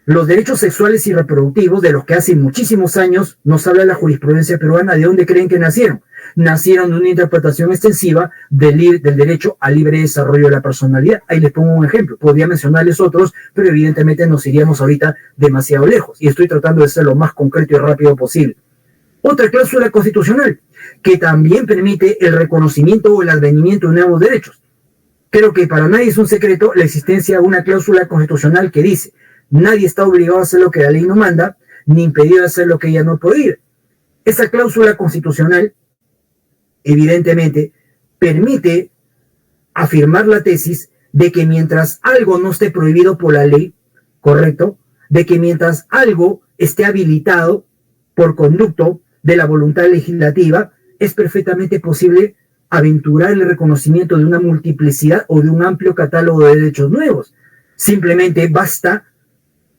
los derechos sexuales y reproductivos, de los que hace muchísimos años nos habla la jurisprudencia peruana. ¿De dónde creen que nacieron? Nacieron de una interpretación extensiva del derecho al libre desarrollo de la personalidad. Ahí les pongo un ejemplo. Podría mencionarles otros, pero evidentemente nos iríamos ahorita demasiado lejos. Y estoy tratando de ser lo más concreto y rápido posible. Otra cláusula constitucional que también permite el reconocimiento o el advenimiento de nuevos derechos. Creo que para nadie es un secreto la existencia de una cláusula constitucional que dice: nadie está obligado a hacer lo que la ley no manda, ni impedido de hacer lo que ella no prohíbe. Esa cláusula constitucional, evidentemente, permite afirmar la tesis de que mientras algo no esté prohibido por la ley, ¿correcto?, de que mientras algo esté habilitado por conducto de la voluntad legislativa, es perfectamente posible aventurar el reconocimiento de una multiplicidad o de un amplio catálogo de derechos nuevos. Simplemente basta,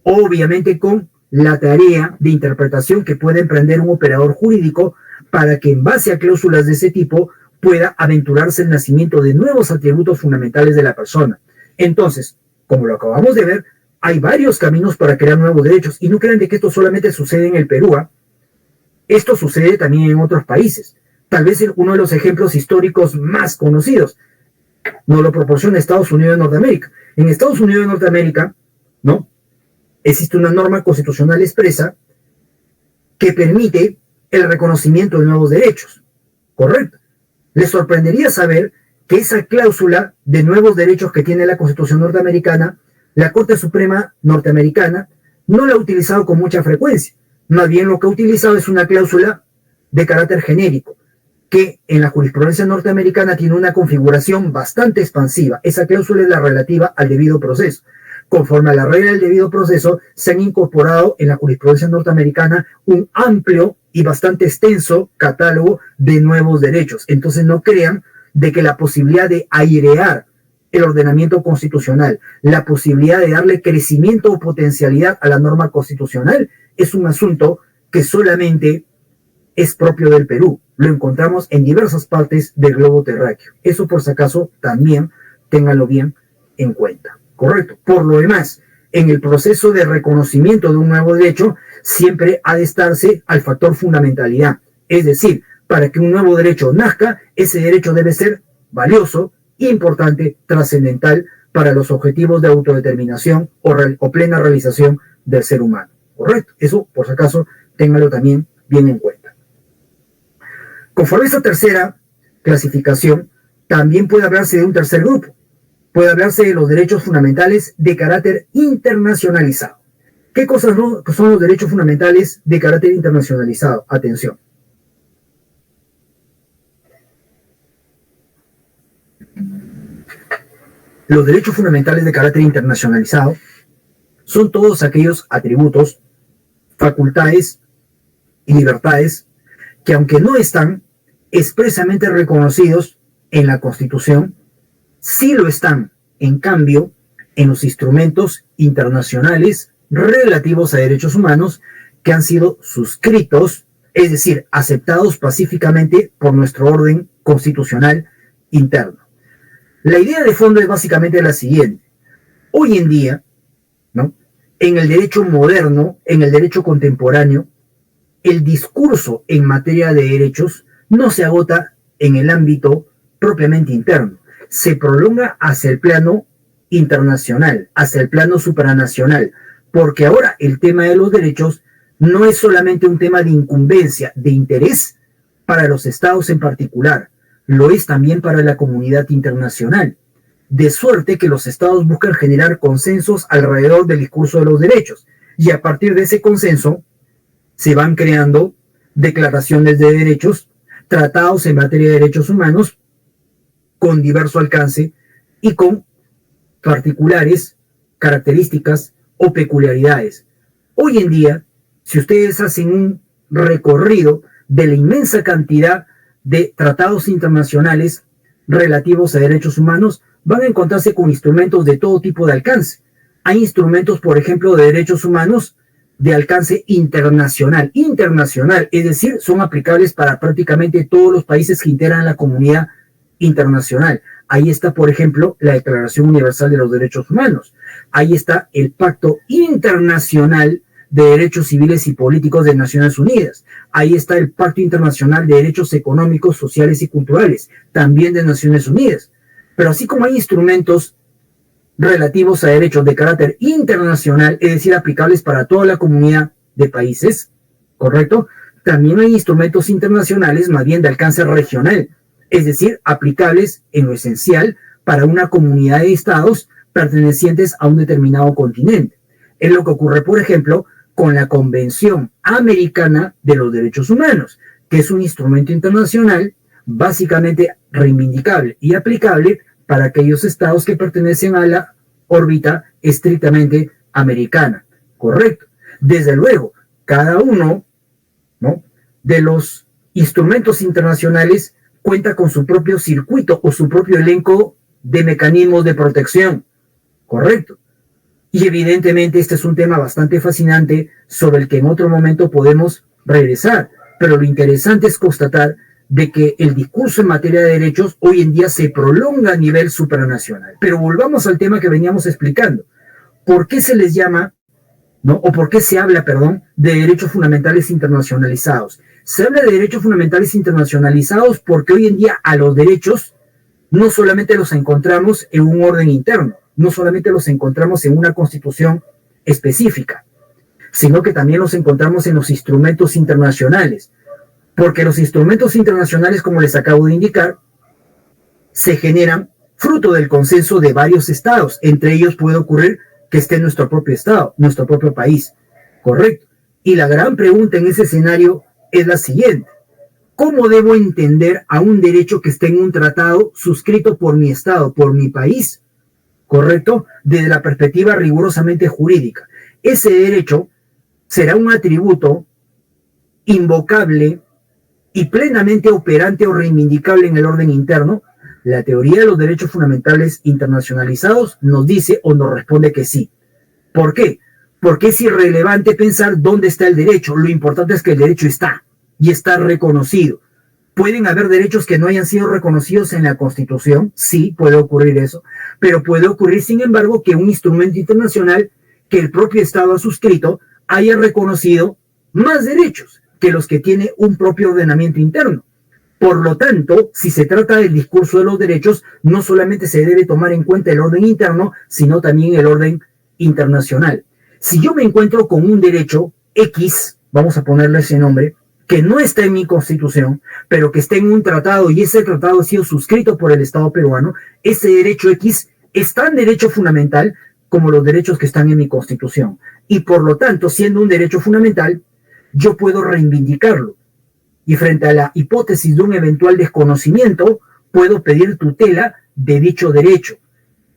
obviamente, con la tarea de interpretación que puede emprender un operador jurídico para que en base a cláusulas de ese tipo pueda aventurarse el nacimiento de nuevos atributos fundamentales de la persona. Entonces, como lo acabamos de ver, hay varios caminos para crear nuevos derechos, y no crean de que esto solamente sucede en el Perú. Esto sucede también en otros países. Tal vez uno de los ejemplos históricos más conocidos nos lo proporciona Estados Unidos de Norteamérica. En Estados Unidos de Norteamérica, ¿no?, existe una norma constitucional expresa que permite el reconocimiento de nuevos derechos, ¿correcto? Les sorprendería saber que esa cláusula de nuevos derechos que tiene la Constitución norteamericana, la Corte Suprema norteamericana no la ha utilizado con mucha frecuencia. Más bien lo que ha utilizado es una cláusula de carácter genérico, que en la jurisprudencia norteamericana tiene una configuración bastante expansiva. Esa cláusula es la relativa al debido proceso. Conforme a la regla del debido proceso, se han incorporado en la jurisprudencia norteamericana un amplio y bastante extenso catálogo de nuevos derechos. Entonces no crean de que la posibilidad de airear el ordenamiento constitucional, la posibilidad de darle crecimiento o potencialidad a la norma constitucional, es un asunto que solamente es propio del Perú. Lo encontramos en diversas partes del globo terráqueo. Eso, por si acaso, también ténganlo bien en cuenta. Correcto. Por lo demás, en el proceso de reconocimiento de un nuevo derecho, siempre ha de estarse al factor fundamentalidad. Es decir, para que un nuevo derecho nazca, ese derecho debe ser valioso, importante, trascendental para los objetivos de autodeterminación o plena realización del ser humano. Correcto. Eso, por si acaso, ténganlo también bien en cuenta. Conforme a esta tercera clasificación, También puede hablarse de un tercer grupo. Puede hablarse de los derechos fundamentales de carácter internacionalizado. ¿Qué cosas son los derechos fundamentales de carácter internacionalizado? Atención. Los derechos fundamentales de carácter internacionalizado son todos aquellos atributos, facultades y libertades que, aunque no están expresamente reconocidos en la Constitución, sí lo están, en cambio, en los instrumentos internacionales relativos a derechos humanos que han sido suscritos, es decir, aceptados pacíficamente por nuestro orden constitucional interno. La idea de fondo es básicamente la siguiente. Hoy en día, ¿no?, en el derecho moderno, en el derecho contemporáneo, el discurso en materia de derechos no se agota en el ámbito propiamente interno, se prolonga hacia el plano internacional, hacia el plano supranacional, porque ahora el tema de los derechos no es solamente un tema de incumbencia, de interés para los estados en particular, lo es también para la comunidad internacional, de suerte que los estados buscan generar consensos alrededor del discurso de los derechos, y a partir de ese consenso se van creando declaraciones de derechos, tratados en materia de derechos humanos, con diverso alcance y con particulares características o peculiaridades. Hoy en día, si ustedes hacen un recorrido de la inmensa cantidad de tratados internacionales relativos a derechos humanos, van a encontrarse con instrumentos de todo tipo de alcance. Hay instrumentos, por ejemplo, de derechos humanos de alcance internacional, es decir, son aplicables para prácticamente todos los países que integran la comunidad internacional. Ahí está, por ejemplo, la Declaración Universal de los Derechos Humanos. Ahí está el Pacto Internacional de Derechos Civiles y Políticos de Naciones Unidas. Ahí está el Pacto Internacional de Derechos Económicos, Sociales y Culturales, también de Naciones Unidas. Pero así como hay instrumentos relativos a derechos de carácter internacional, es decir, aplicables para toda la comunidad de países, ¿correcto? También hay instrumentos internacionales más bien de alcance regional, es decir, aplicables en lo esencial para una comunidad de estados pertenecientes a un determinado continente. Es lo que ocurre, por ejemplo, con la Convención Americana de los Derechos Humanos, que es un instrumento internacional básicamente reivindicable y aplicable para aquellos estados que pertenecen a la órbita estrictamente americana, ¿correcto? Desde luego, cada uno, ¿no?, de los instrumentos internacionales cuenta con su propio circuito o su propio elenco de mecanismos de protección, ¿correcto? Y evidentemente este es un tema bastante fascinante sobre el que en otro momento podemos regresar, pero lo interesante es constatar de que el discurso en materia de derechos hoy en día se prolonga a nivel supranacional. Pero volvamos al tema que veníamos explicando. ¿Por qué se les llama, ¿no?, o por qué se habla, perdón, de derechos fundamentales internacionalizados? Se habla de derechos fundamentales internacionalizados porque hoy en día a los derechos no solamente los encontramos en un orden interno, no solamente los encontramos en una constitución específica, sino que también los encontramos en los instrumentos internacionales. Porque los instrumentos internacionales, como les acabo de indicar, se generan fruto del consenso de varios estados. Entre ellos puede ocurrir que esté nuestro propio estado, nuestro propio país, ¿correcto? Y la gran pregunta en ese escenario es la siguiente. ¿Cómo debo entender a un derecho que esté en un tratado suscrito por mi estado, por mi país? ¿Correcto? Desde la perspectiva rigurosamente jurídica. Ese derecho será un atributo invocable y plenamente operante o reivindicable en el orden interno. La teoría de los derechos fundamentales internacionalizados nos dice o nos responde que sí. ¿Por qué? Porque es irrelevante pensar dónde está el derecho. Lo importante es que el derecho está y está reconocido. ¿Pueden haber derechos que no hayan sido reconocidos en la Constitución? Sí, puede ocurrir eso. Pero puede ocurrir, sin embargo, que un instrumento internacional que el propio Estado ha suscrito haya reconocido más derechos que los que tiene un propio ordenamiento interno. Por lo tanto, si se trata del discurso de los derechos, no solamente se debe tomar en cuenta el orden interno, sino también el orden internacional. Si yo me encuentro con un derecho X, vamos a ponerle ese nombre, que no está en mi constitución, pero que está en un tratado y ese tratado ha sido suscrito por el Estado peruano, ese derecho X es tan derecho fundamental como los derechos que están en mi constitución. Y por lo tanto, siendo un derecho fundamental, yo puedo reivindicarlo. Y frente a la hipótesis de un eventual desconocimiento, puedo pedir tutela de dicho derecho,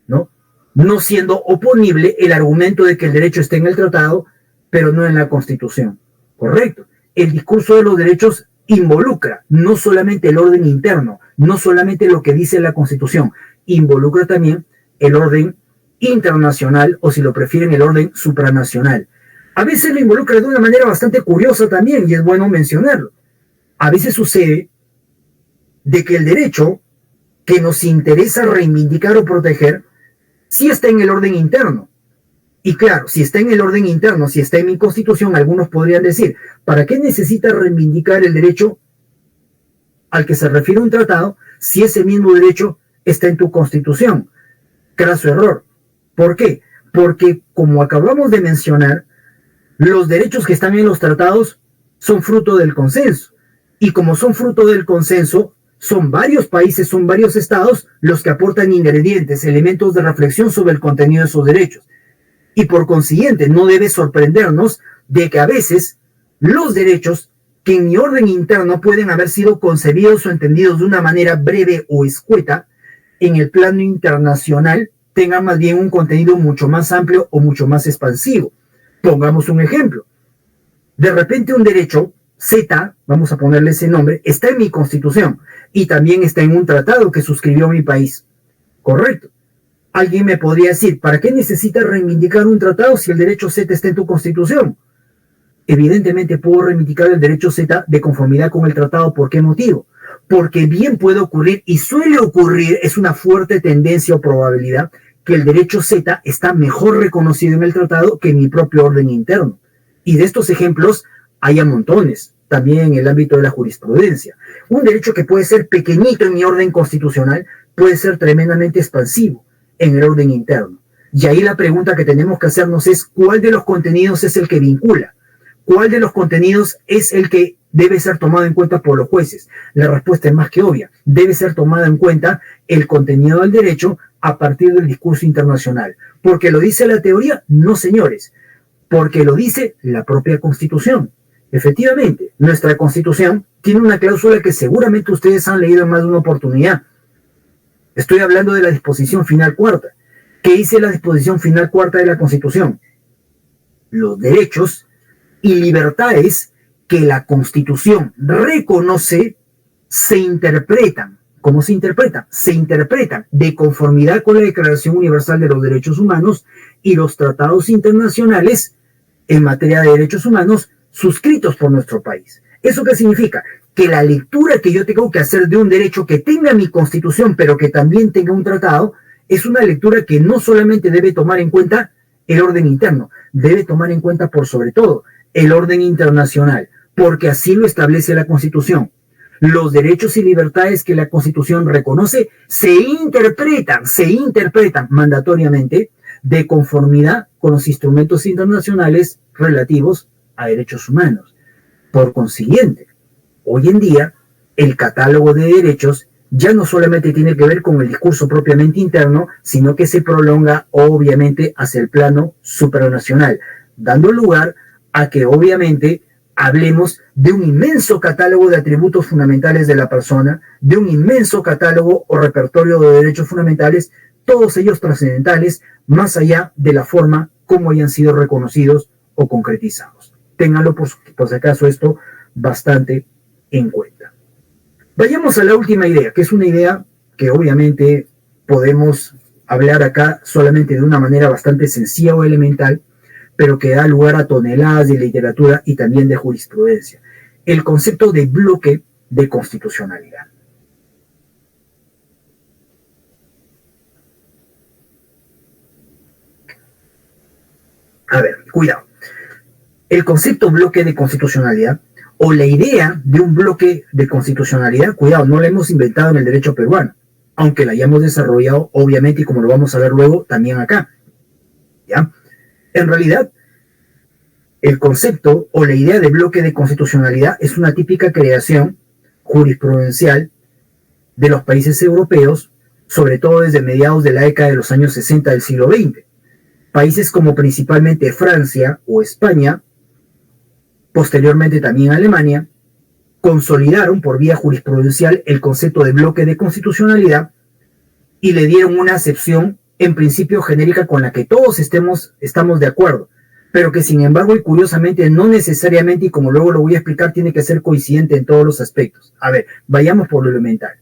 ¿no? No siendo oponible el argumento de que el derecho está en el tratado, pero no en la Constitución. ¿Correcto? El discurso de los derechos involucra no solamente el orden interno, no solamente lo que dice la Constitución, involucra también el orden internacional o, si lo prefieren, el orden supranacional. A veces lo involucra de una manera bastante curiosa también, y es bueno mencionarlo. A veces sucede de que el derecho que nos interesa reivindicar o proteger sí está en el orden interno. Y claro, si está en el orden interno, si está en mi constitución, algunos podrían decir, ¿para qué necesita reivindicar el derecho al que se refiere un tratado si ese mismo derecho está en tu constitución? Craso error. ¿Por qué? Porque, como acabamos de mencionar, los derechos que están en los tratados son fruto del consenso. Y como son fruto del consenso, son varios países, son varios estados los que aportan ingredientes, elementos de reflexión sobre el contenido de esos derechos. Y por consiguiente, no debe sorprendernos de que a veces los derechos que en mi orden interno pueden haber sido concebidos o entendidos de una manera breve o escueta, en el plano internacional tengan más bien un contenido mucho más amplio o mucho más expansivo. Pongamos un ejemplo. De repente un derecho Z, vamos a ponerle ese nombre, está en mi constitución y también está en un tratado que suscribió mi país. Correcto. Alguien me podría decir, ¿para qué necesitas reivindicar un tratado si el derecho Z está en tu constitución? Evidentemente puedo reivindicar el derecho Z de conformidad con el tratado. ¿Por qué motivo? Porque bien puede ocurrir, y suele ocurrir, es una fuerte tendencia o probabilidad, que el derecho Z está mejor reconocido en el tratado que en mi propio orden interno. Y de estos ejemplos hay a montones, también en el ámbito de la jurisprudencia. Un derecho que puede ser pequeñito en mi orden constitucional puede ser tremendamente expansivo en el orden interno. Y ahí la pregunta que tenemos que hacernos es, ¿cuál de los contenidos es el que vincula? ¿Cuál de los contenidos es el que debe ser tomado en cuenta por los jueces? La respuesta es más que obvia. Debe ser tomado en cuenta el contenido del derecho a partir del discurso internacional. ¿Porque lo dice la teoría? No, señores. Porque lo dice la propia Constitución. Efectivamente, nuestra Constitución tiene una cláusula que seguramente ustedes han leído en más de una oportunidad. Estoy hablando de la disposición final cuarta. ¿Qué dice la disposición final cuarta de la Constitución? Los derechos y libertades que la Constitución reconoce se interpretan. ¿Cómo se interpretan? Se interpretan de conformidad con la Declaración Universal de los Derechos Humanos y los tratados internacionales en materia de derechos humanos suscritos por nuestro país. ¿Eso qué significa? Que la lectura que yo tengo que hacer de un derecho que tenga mi Constitución, pero que también tenga un tratado, es una lectura que no solamente debe tomar en cuenta el orden interno, debe tomar en cuenta por sobre todo el orden internacional, porque así lo establece la Constitución. Los derechos y libertades que la Constitución reconoce se interpretan mandatoriamente de conformidad con los instrumentos internacionales relativos a derechos humanos. Por consiguiente, hoy en día, el catálogo de derechos ya no solamente tiene que ver con el discurso propiamente interno, sino que se prolonga obviamente hacia el plano supranacional, dando lugar a que obviamente hablemos de un inmenso catálogo de atributos fundamentales de la persona, de un inmenso catálogo o repertorio de derechos fundamentales, todos ellos trascendentales, más allá de la forma como hayan sido reconocidos o concretizados. Ténganlo por si acaso esto bastante en cuenta. Vayamos a la última idea, que es una idea que obviamente podemos hablar acá solamente de una manera bastante sencilla o elemental, pero que da lugar a toneladas de literatura y también de jurisprudencia. El concepto de bloque de constitucionalidad. A ver, cuidado. El concepto bloque de constitucionalidad o la idea de un bloque de constitucionalidad, cuidado, no la hemos inventado en el derecho peruano, aunque la hayamos desarrollado, obviamente, y como lo vamos a ver luego, también acá. ¿Ya? En realidad, el concepto o la idea de bloque de constitucionalidad es una típica creación jurisprudencial de los países europeos, sobre todo desde mediados de la década de los años 60 del siglo XX. Países como principalmente Francia o España, posteriormente también Alemania, consolidaron por vía jurisprudencial el concepto de bloque de constitucionalidad y le dieron una acepción en principio genérica con la que todos estamos de acuerdo, pero que sin embargo y curiosamente no necesariamente, y como luego lo voy a explicar, tiene que ser coincidente en todos los aspectos. A ver, vayamos por lo elemental.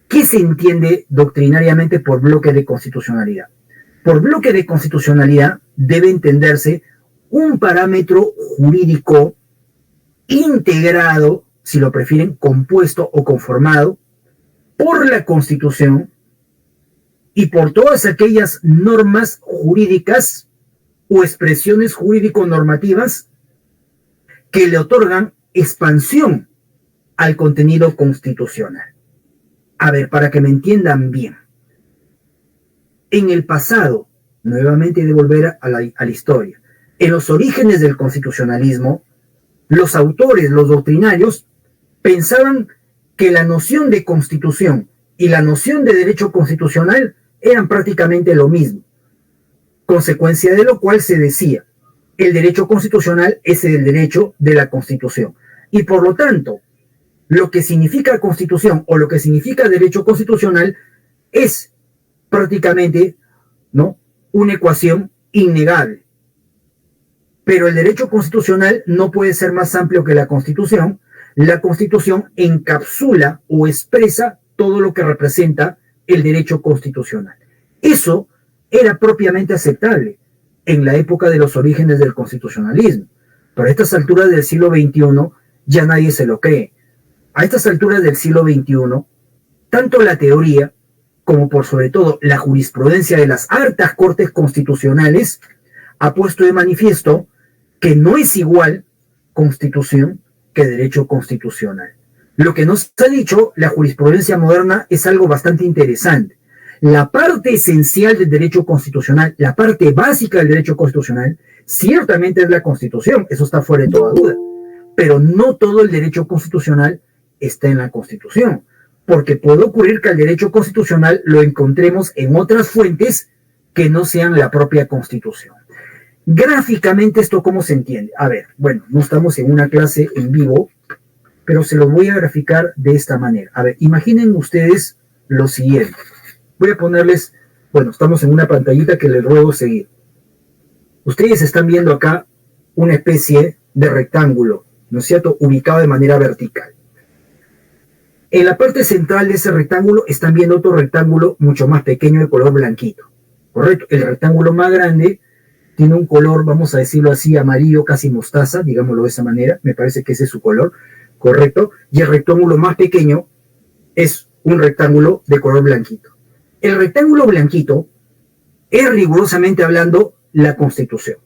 ¿Qué se entiende doctrinariamente por bloque de constitucionalidad? Por bloque de constitucionalidad debe entenderse un parámetro jurídico integrado, si lo prefieren, compuesto o conformado por la Constitución y por todas aquellas normas jurídicas o expresiones jurídico-normativas que le otorgan expansión al contenido constitucional. A ver, para que me entiendan bien. En el pasado, nuevamente de volver a la historia, en los orígenes del constitucionalismo, los autores, los doctrinarios, pensaban que la noción de constitución y la noción de derecho constitucional eran prácticamente lo mismo, consecuencia de lo cual se decía, el derecho constitucional es el derecho de la Constitución. Y por lo tanto, lo que significa constitución o lo que significa derecho constitucional es prácticamente, ¿no?, una ecuación innegable. Pero el derecho constitucional no puede ser más amplio que la Constitución. La Constitución encapsula o expresa todo lo que representa el derecho constitucional. Eso era propiamente aceptable en la época de los orígenes del constitucionalismo. Pero a estas alturas del siglo XXI ya nadie se lo cree. A estas alturas del siglo XXI, tanto la teoría como por sobre todo la jurisprudencia de las altas cortes constitucionales ha puesto de manifiesto que no es igual constitución que derecho constitucional. Lo que nos ha dicho la jurisprudencia moderna es algo bastante interesante. La parte esencial del derecho constitucional, la parte básica del derecho constitucional, ciertamente es la Constitución, eso está fuera de toda duda, pero no todo el derecho constitucional está en la Constitución, porque puede ocurrir que el derecho constitucional lo encontremos en otras fuentes que no sean la propia Constitución. Gráficamente, ¿esto cómo se entiende? A ver, bueno, no estamos en una clase en vivo, pero se los voy a graficar de esta manera. A ver, imaginen ustedes lo siguiente. Voy a ponerles, bueno, estamos en una pantallita que les ruego seguir. Ustedes están viendo acá una especie de rectángulo, ¿no es cierto?, ubicado de manera vertical. En la parte central de ese rectángulo están viendo otro rectángulo mucho más pequeño de color blanquito, ¿correcto? El rectángulo más grande tiene un color, vamos a decirlo así, amarillo, casi mostaza, digámoslo de esa manera, me parece que ese es su color, ¿correcto? Y el rectángulo más pequeño es un rectángulo de color blanquito. El rectángulo blanquito es rigurosamente hablando la Constitución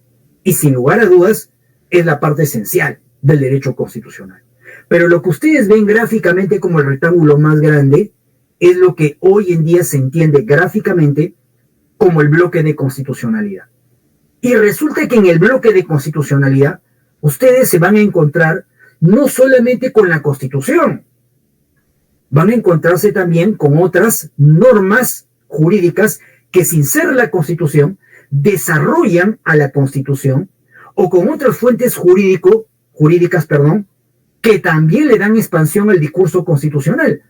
y sin lugar a dudas es la parte esencial del derecho constitucional. Pero lo que ustedes ven gráficamente como el rectángulo más grande es lo que hoy en día se entiende gráficamente como el bloque de constitucionalidad. Y resulta que en el bloque de constitucionalidad ustedes se van a encontrar no solamente con la Constitución, van a encontrarse también con otras normas jurídicas que sin ser la Constitución desarrollan a la Constitución o con otras fuentes jurídicas, que también le dan expansión al discurso constitucional.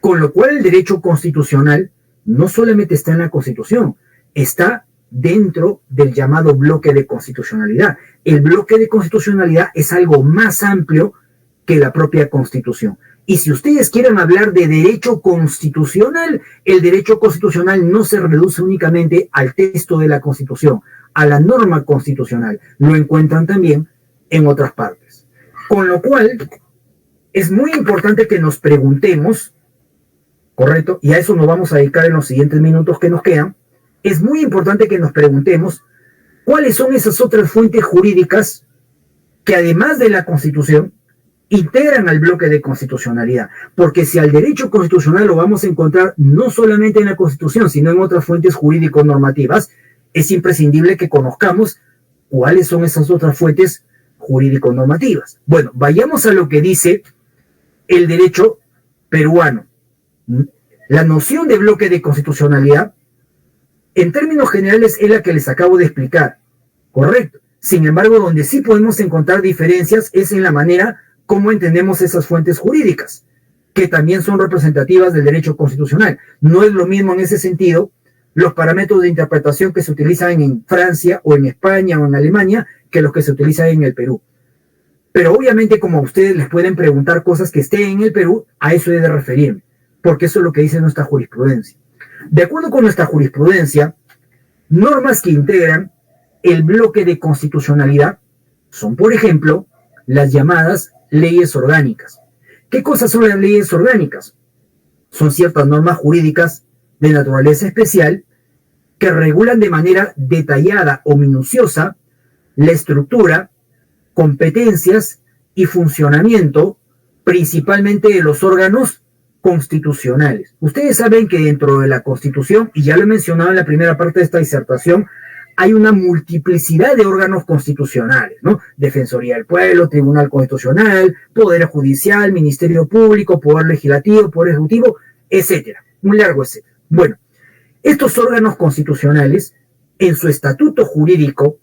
Con lo cual el derecho constitucional no solamente está en la Constitución, está dentro del llamado bloque de constitucionalidad. El bloque de constitucionalidad es algo más amplio que la propia Constitución. Y si ustedes quieren hablar de derecho constitucional, el derecho constitucional no se reduce únicamente al texto de la Constitución, a la norma constitucional. Lo encuentran también en otras partes. Con lo cual, es muy importante que nos preguntemos, ¿correcto? Y a eso nos vamos a dedicar en los siguientes minutos que nos quedan. Es muy importante que nos preguntemos cuáles son esas otras fuentes jurídicas que además de la Constitución integran al bloque de constitucionalidad, porque si al derecho constitucional lo vamos a encontrar no solamente en la Constitución, sino en otras fuentes jurídico-normativas, es imprescindible que conozcamos ¿Cuáles son esas otras fuentes jurídico-normativas? Bueno, vayamos a lo que dice el derecho peruano. La noción de bloque de constitucionalidad, en términos generales, es la que les acabo de explicar, correcto. Sin embargo, donde sí podemos encontrar diferencias es en la manera como entendemos esas fuentes jurídicas, que también son representativas del derecho constitucional. No es lo mismo en ese sentido los parámetros de interpretación que se utilizan en Francia o en España o en Alemania que los que se utilizan en el Perú. Pero obviamente, como a ustedes les pueden preguntar cosas que estén en el Perú, a eso he de referirme, porque eso es lo que dice nuestra jurisprudencia. De acuerdo con nuestra jurisprudencia, normas que integran el bloque de constitucionalidad son, por ejemplo, las llamadas leyes orgánicas. ¿Qué cosas son las leyes orgánicas? Son ciertas normas jurídicas de naturaleza especial que regulan de manera detallada o minuciosa la estructura, competencias y funcionamiento principalmente de los órganos constitucionales. Ustedes saben que dentro de la Constitución, y ya lo he mencionado en la primera parte de esta disertación, hay una multiplicidad de órganos constitucionales, ¿no? Defensoría del Pueblo, Tribunal Constitucional, Poder Judicial, Ministerio Público, Poder Legislativo, Poder Ejecutivo, etcétera. Un largo etcétera. Bueno, estos órganos constitucionales, en su estatuto jurídico,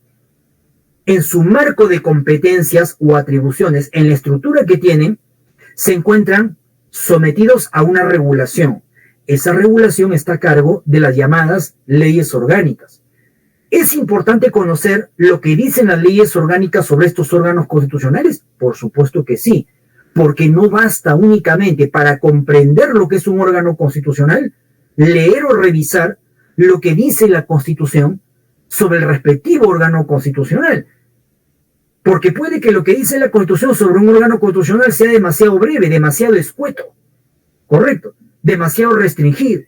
en su marco de competencias o atribuciones, en la estructura que tienen, se encuentran sometidos a una regulación. Esa regulación está a cargo de las llamadas leyes orgánicas. ¿Es importante conocer lo que dicen las leyes orgánicas sobre estos órganos constitucionales? Por supuesto que sí, porque no basta únicamente para comprender lo que es un órgano constitucional, leer o revisar lo que dice la Constitución sobre el respectivo órgano constitucional. Porque puede que lo que dice la Constitución sobre un órgano constitucional sea demasiado breve, demasiado escueto, correcto, demasiado restringido,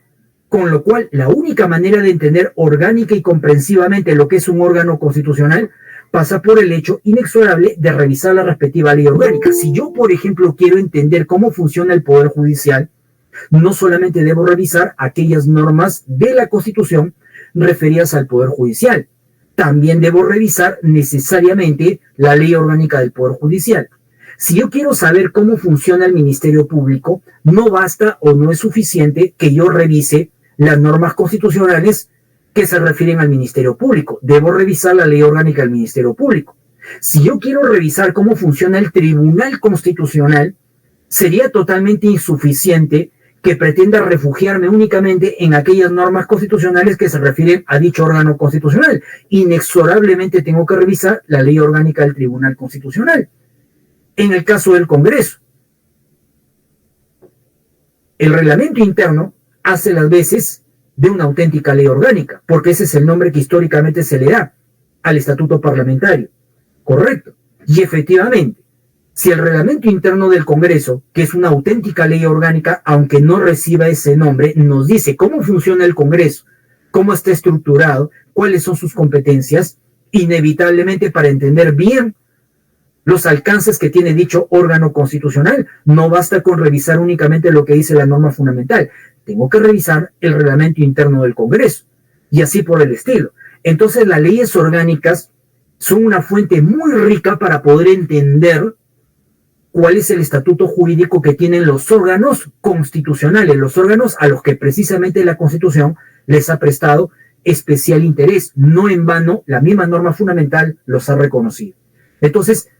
con lo cual la única manera de entender orgánica y comprensivamente lo que es un órgano constitucional pasa por el hecho inexorable de revisar la respectiva ley orgánica. Si yo, por ejemplo, quiero entender cómo funciona el Poder Judicial, no solamente debo revisar aquellas normas de la Constitución referidas al Poder Judicial, también debo revisar necesariamente la ley orgánica del Poder Judicial. Si yo quiero saber cómo funciona el Ministerio Público, no basta o no es suficiente que yo revise las normas constitucionales que se refieren al Ministerio Público. Debo revisar la ley orgánica del Ministerio Público. Si yo quiero revisar cómo funciona el Tribunal Constitucional, sería totalmente insuficiente que pretenda refugiarme únicamente en aquellas normas constitucionales que se refieren a dicho órgano constitucional. Inexorablemente tengo que revisar la ley orgánica del Tribunal Constitucional. En el caso del Congreso, el reglamento interno hace las veces de una auténtica ley orgánica, porque ese es el nombre que históricamente se le da al estatuto parlamentario, correcto. Y efectivamente, si el reglamento interno del Congreso, que es una auténtica ley orgánica, aunque no reciba ese nombre, nos dice cómo funciona el Congreso, cómo está estructurado, cuáles son sus competencias, inevitablemente para entender bien los alcances que tiene dicho órgano constitucional, no basta con revisar únicamente lo que dice la norma fundamental, tengo que revisar el reglamento interno del Congreso, y así por el estilo. Entonces las leyes orgánicas son una fuente muy rica para poder entender cuál es el estatuto jurídico que tienen los órganos constitucionales, los órganos a los que precisamente la Constitución les ha prestado especial interés. No en vano, la misma norma fundamental los ha reconocido. Entonces,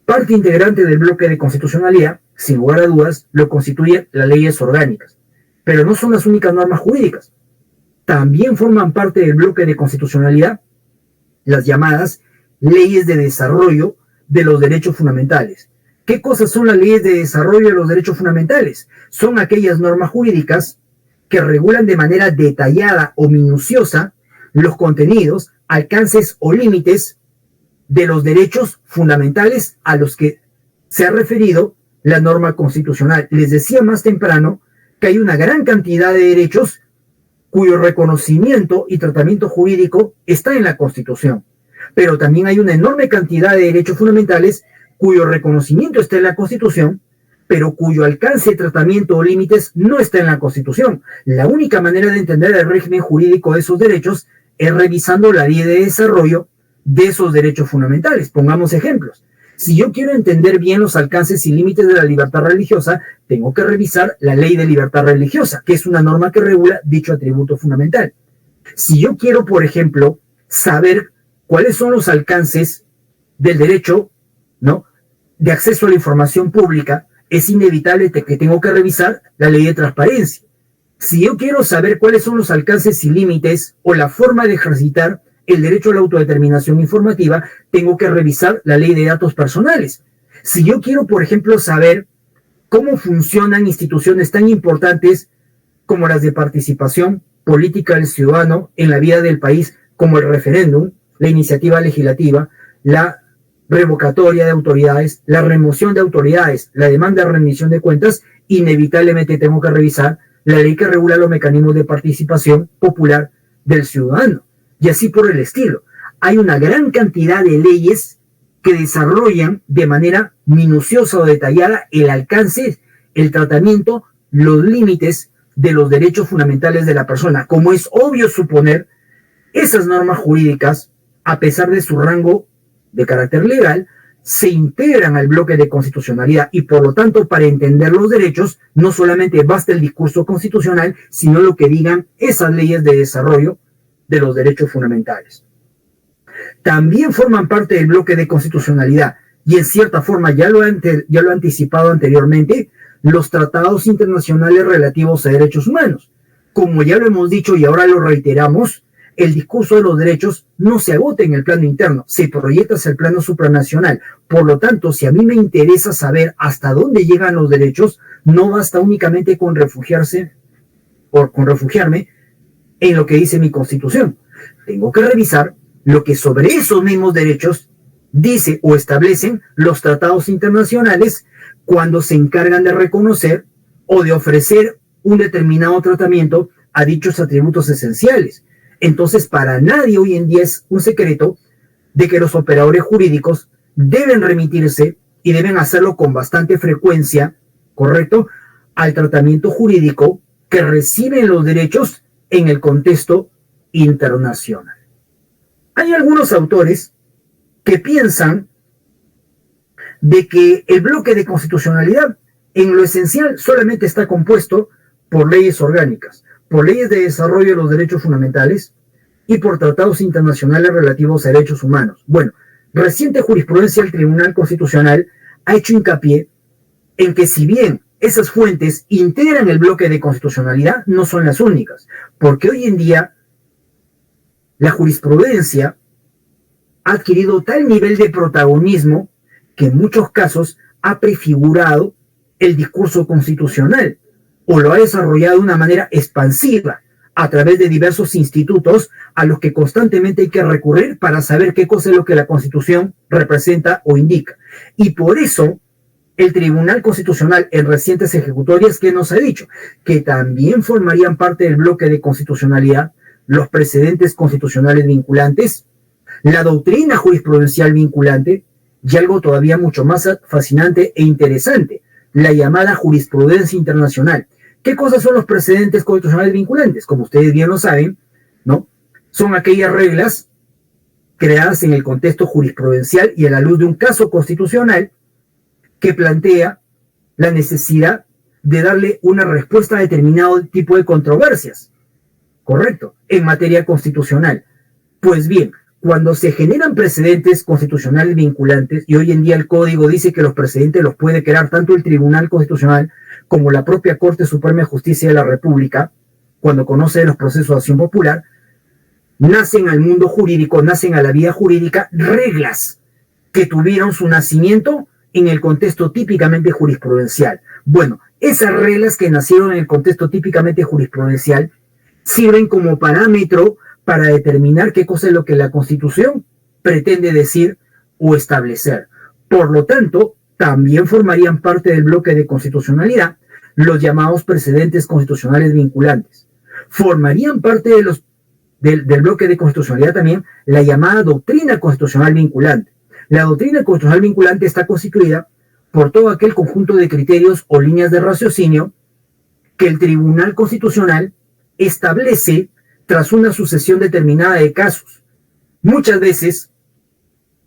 parte integrante del bloque de constitucionalidad, sin lugar a dudas, lo constituyen las leyes orgánicas. Pero no son las únicas normas jurídicas. También forman parte del bloque de constitucionalidad las llamadas leyes de desarrollo de los derechos fundamentales. ¿Qué cosas son las leyes de desarrollo de los derechos fundamentales? Son aquellas normas jurídicas que regulan de manera detallada o minuciosa los contenidos, alcances o límites de los derechos fundamentales a los que se ha referido la norma constitucional. Les decía más temprano que hay una gran cantidad de derechos cuyo reconocimiento y tratamiento jurídico está en la Constitución, pero también hay una enorme cantidad de derechos fundamentales cuyo reconocimiento está en la Constitución, pero cuyo alcance, tratamiento o límites no está en la Constitución. La única manera de entender el régimen jurídico de esos derechos es revisando la ley de desarrollo de esos derechos fundamentales. Pongamos ejemplos. Si yo quiero entender bien los alcances y límites de la libertad religiosa, tengo que revisar la Ley de Libertad Religiosa, que es una norma que regula dicho atributo fundamental. Si yo quiero, por ejemplo, saber cuáles son los alcances del derecho, ¿no?, de acceso a la información pública, es inevitable que tengo que revisar la Ley de Transparencia. Si yo quiero saber cuáles son los alcances y límites o la forma de ejercitar el derecho a la autodeterminación informativa, tengo que revisar la Ley de Datos Personales. Si yo quiero, por ejemplo, saber cómo funcionan instituciones tan importantes como las de participación política del ciudadano en la vida del país, como el referéndum, la iniciativa legislativa, la revocatoria de autoridades, la remoción de autoridades, la demanda de rendición de cuentas, inevitablemente tengo que revisar la ley que regula los mecanismos de participación popular del ciudadano. Y así por el estilo. Hay una gran cantidad de leyes que desarrollan de manera minuciosa o detallada el alcance, el tratamiento, los límites de los derechos fundamentales de la persona. Como es obvio suponer, esas normas jurídicas, a pesar de su rango de carácter legal, se integran al bloque de constitucionalidad y por lo tanto para entender los derechos no solamente basta el discurso constitucional, sino lo que digan esas leyes de desarrollo de los derechos fundamentales. También forman parte del bloque de constitucionalidad y en cierta forma ya lo he anticipado anteriormente, los tratados internacionales relativos a derechos humanos. Como ya lo hemos dicho y ahora lo reiteramos, el discurso de los derechos no se agota en el plano interno, se proyecta hacia el plano supranacional. Por lo tanto, si a mí me interesa saber hasta dónde llegan los derechos, no basta únicamente con refugiarme en lo que dice mi Constitución. Tengo que revisar lo que sobre esos mismos derechos dice o establecen los tratados internacionales cuando se encargan de reconocer o de ofrecer un determinado tratamiento a dichos atributos esenciales. Entonces, para nadie hoy en día es un secreto de que los operadores jurídicos deben remitirse y deben hacerlo con bastante frecuencia, ¿correcto?, al tratamiento jurídico que reciben los derechos en el contexto internacional. Hay algunos autores que piensan de que el bloque de constitucionalidad en lo esencial solamente está compuesto por leyes orgánicas, por leyes de desarrollo de los derechos fundamentales y por tratados internacionales relativos a derechos humanos. Bueno, reciente jurisprudencia del Tribunal Constitucional ha hecho hincapié en que si bien esas fuentes integran el bloque de constitucionalidad, no son las únicas, porque hoy en día la jurisprudencia ha adquirido tal nivel de protagonismo que en muchos casos ha prefigurado el discurso constitucional o lo ha desarrollado de una manera expansiva a través de diversos institutos a los que constantemente hay que recurrir para saber qué cosa es lo que la Constitución representa o indica. Y por eso el Tribunal Constitucional en recientes ejecutorias que nos ha dicho que también formarían parte del bloque de constitucionalidad los precedentes constitucionales vinculantes, la doctrina jurisprudencial vinculante y algo todavía mucho más fascinante e interesante, la llamada jurisprudencia internacional. ¿Qué cosas son los precedentes constitucionales vinculantes? Como ustedes bien lo saben, ¿no? Son aquellas reglas creadas en el contexto jurisprudencial y a la luz de un caso constitucional que plantea la necesidad de darle una respuesta a determinado tipo de controversias, ¿correcto?, en materia constitucional. Pues bien, cuando se generan precedentes constitucionales vinculantes, y hoy en día el Código dice que los precedentes los puede crear tanto el Tribunal Constitucional como la propia Corte Suprema de Justicia de la República, cuando conoce los procesos de acción popular, nacen al mundo jurídico, nacen a la vida jurídica reglas que tuvieron su nacimiento en el contexto típicamente jurisprudencial. Bueno, esas reglas que nacieron en el contexto típicamente jurisprudencial sirven como parámetro para determinar qué cosa es lo que la Constitución pretende decir o establecer. Por lo tanto, también formarían parte del bloque de constitucionalidad los llamados precedentes constitucionales vinculantes. Formarían parte del bloque de constitucionalidad también la llamada doctrina constitucional vinculante. La doctrina constitucional vinculante está constituida por todo aquel conjunto de criterios o líneas de raciocinio que el Tribunal Constitucional establece tras una sucesión determinada de casos. Muchas veces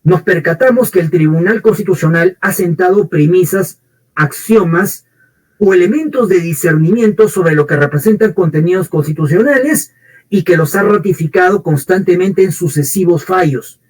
nos percatamos que el Tribunal Constitucional ha sentado premisas, axiomas o elementos de discernimiento sobre lo que representan contenidos constitucionales y que los ha ratificado constantemente en sucesivos fallos.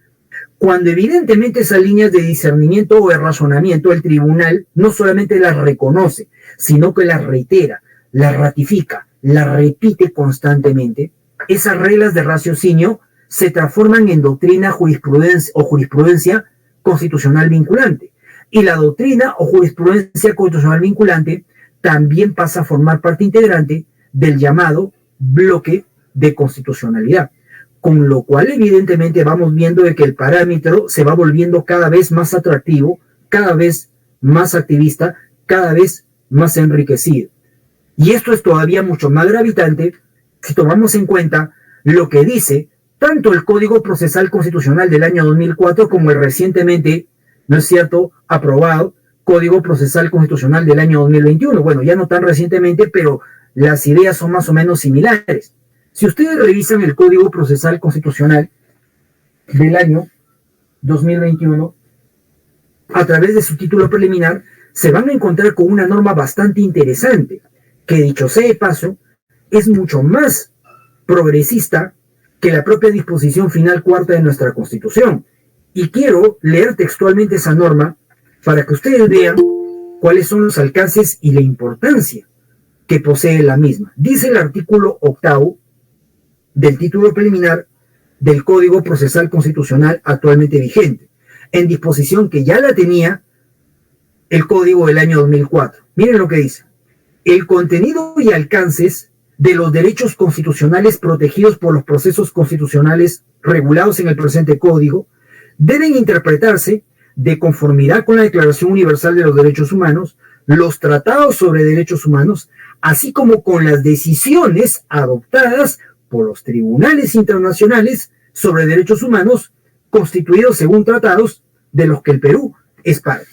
Cuando evidentemente esas líneas de discernimiento o de razonamiento el tribunal no solamente las reconoce, sino que las reitera, las ratifica, las repite constantemente, esas reglas de raciocinio se transforman en doctrina, jurisprudencia constitucional vinculante. Y la doctrina o jurisprudencia constitucional vinculante también pasa a formar parte integrante del llamado bloque de constitucionalidad. Con lo cual, evidentemente, vamos viendo de que el parámetro se va volviendo cada vez más atractivo, cada vez más activista, cada vez más enriquecido. Y esto es todavía mucho más gravitante si tomamos en cuenta lo que dice tanto el Código Procesal Constitucional del año 2004 como el recientemente, ¿no es cierto?, aprobado Código Procesal Constitucional del año 2021. Bueno, ya no tan recientemente, pero las ideas son más o menos similares. Si ustedes revisan el Código Procesal Constitucional del año 2021, a través de su título preliminar, se van a encontrar con una norma bastante interesante, que dicho sea de paso, es mucho más progresista que la propia disposición final cuarta de nuestra Constitución. Y quiero leer textualmente esa norma para que ustedes vean cuáles son los alcances y la importancia que posee la misma. Dice el artículo 8º del título preliminar del Código Procesal Constitucional actualmente vigente, en disposición que ya la tenía el Código del año 2004. Miren lo que dice. El contenido y alcances de los derechos constitucionales protegidos por los procesos constitucionales regulados en el presente Código deben interpretarse de conformidad con la Declaración Universal de los Derechos Humanos, los tratados sobre derechos humanos, así como con las decisiones adoptadas por los tribunales internacionales sobre derechos humanos constituidos según tratados de los que el Perú es parte.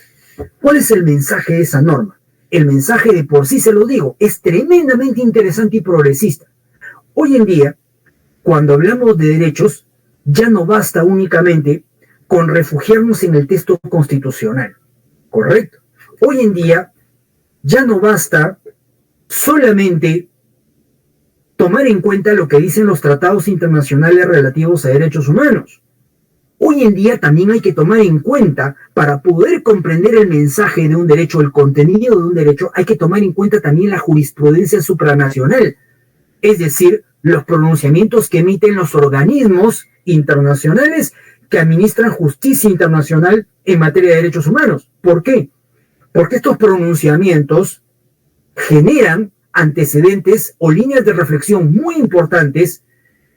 ¿Cuál es el mensaje de esa norma? El mensaje, de por sí se lo digo, es tremendamente interesante y progresista. Hoy en día, cuando hablamos de derechos, ya no basta únicamente con refugiarnos en el texto constitucional, ¿correcto? Hoy en día, ya no basta solamente tomar en cuenta lo que dicen los tratados internacionales relativos a derechos humanos. Hoy en día también hay que tomar en cuenta, para poder comprender el mensaje de un derecho, el contenido de un derecho, hay que tomar en cuenta también la jurisprudencia supranacional, es decir, los pronunciamientos que emiten los organismos internacionales que administran justicia internacional en materia de derechos humanos. ¿Por qué? Porque estos pronunciamientos generan antecedentes o líneas de reflexión muy importantes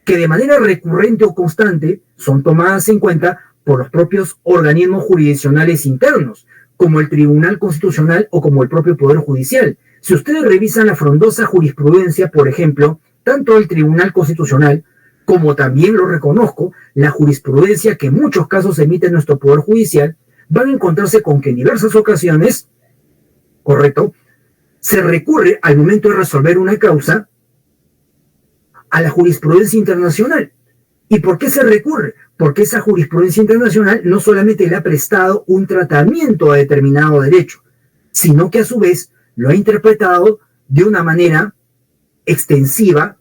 que de manera recurrente o constante son tomadas en cuenta por los propios organismos jurisdiccionales internos, como el Tribunal Constitucional o como el propio Poder Judicial. Si ustedes revisan la frondosa jurisprudencia, por ejemplo, tanto del Tribunal Constitucional como también, lo reconozco, la jurisprudencia que en muchos casos emite nuestro Poder Judicial, van a encontrarse con que en diversas ocasiones, correcto, se recurre al momento de resolver una causa a la jurisprudencia internacional. ¿Y por qué se recurre? Porque esa jurisprudencia internacional no solamente le ha prestado un tratamiento a determinado derecho, sino que a su vez lo ha interpretado de una manera extensiva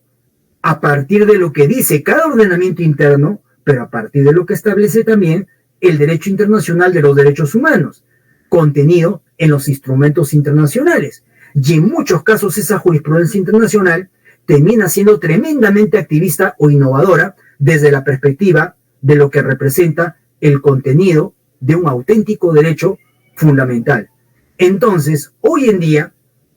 a partir de lo que dice cada ordenamiento interno, pero a partir de lo que establece también el derecho internacional de los derechos humanos, contenido en los instrumentos internacionales. Y en muchos casos esa jurisprudencia internacional termina siendo tremendamente activista o innovadora desde la perspectiva de lo que representa el contenido de un auténtico derecho fundamental. Entonces, hoy en día,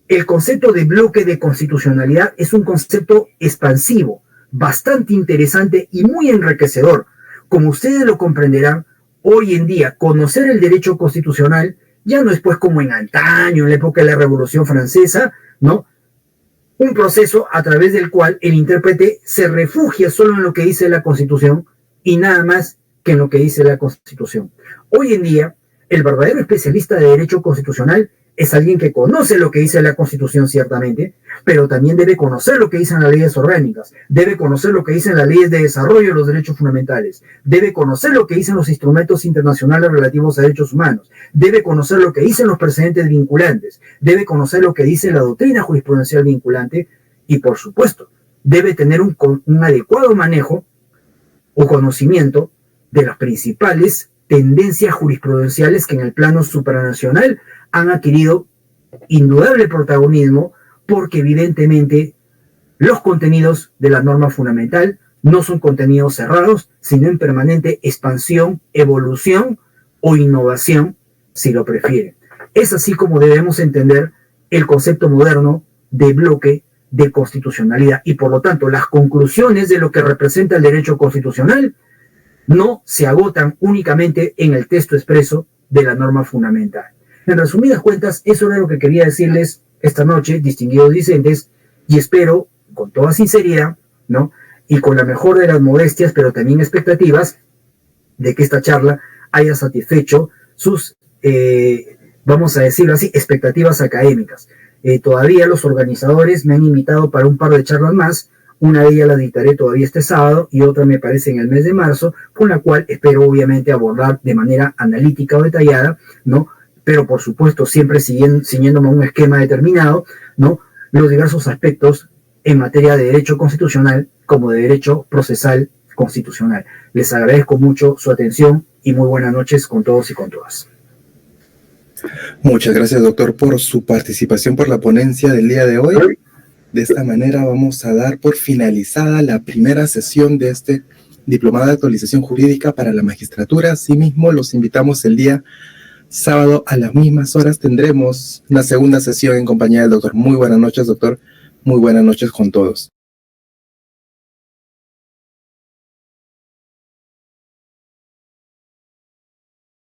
el concepto de bloque de constitucionalidad es un concepto expansivo, bastante interesante y muy enriquecedor. Como ustedes lo comprenderán, hoy en día conocer el derecho constitucional ya no es pues como en antaño, en la época de la Revolución Francesa, ¿no? Un proceso a través del cual el intérprete se refugia solo en lo que dice la Constitución y nada más que en lo que dice la Constitución. Hoy en día, el verdadero especialista de derecho constitucional es alguien que conoce lo que dice la Constitución ciertamente, pero también debe conocer lo que dicen las leyes orgánicas, debe conocer lo que dicen las leyes de desarrollo de los derechos fundamentales, debe conocer lo que dicen los instrumentos internacionales relativos a derechos humanos, debe conocer lo que dicen los precedentes vinculantes, debe conocer lo que dice la doctrina jurisprudencial vinculante y, por supuesto, debe tener un adecuado manejo o conocimiento de las principales tendencias jurisprudenciales que en el plano supranacional han adquirido indudable protagonismo, porque evidentemente los contenidos de la norma fundamental no son contenidos cerrados, sino en permanente expansión, evolución o innovación, si lo prefieren. Es así como debemos entender el concepto moderno de bloque de constitucionalidad, y por lo tanto las conclusiones de lo que representa el derecho constitucional no se agotan únicamente en el texto expreso de la norma fundamental. En resumidas cuentas, eso era lo que quería decirles esta noche, distinguidos discentes, y espero, con toda sinceridad, ¿no?, y con la mejor de las modestias, pero también expectativas, de que esta charla haya satisfecho sus, vamos a decirlo así, expectativas académicas. Todavía los organizadores me han invitado para un par de charlas más. Una de ellas la dictaré todavía este sábado y otra me parece en el mes de marzo, con la cual espero obviamente abordar de manera analítica o detallada, ¿no?, pero por supuesto siempre ciñéndome a un esquema determinado, ¿no?, los diversos aspectos en materia de derecho constitucional como de derecho procesal constitucional. Les agradezco mucho su atención y muy buenas noches con todos y con todas. Muchas gracias, doctor, por su participación, por la ponencia del día de hoy. De esta manera vamos a dar por finalizada la primera sesión de este Diplomado de Actualización Jurídica para la Magistratura. Asimismo, los invitamos el día sábado a las mismas horas. Tendremos una segunda sesión en compañía del doctor. Muy buenas noches, doctor. Muy buenas noches con todos.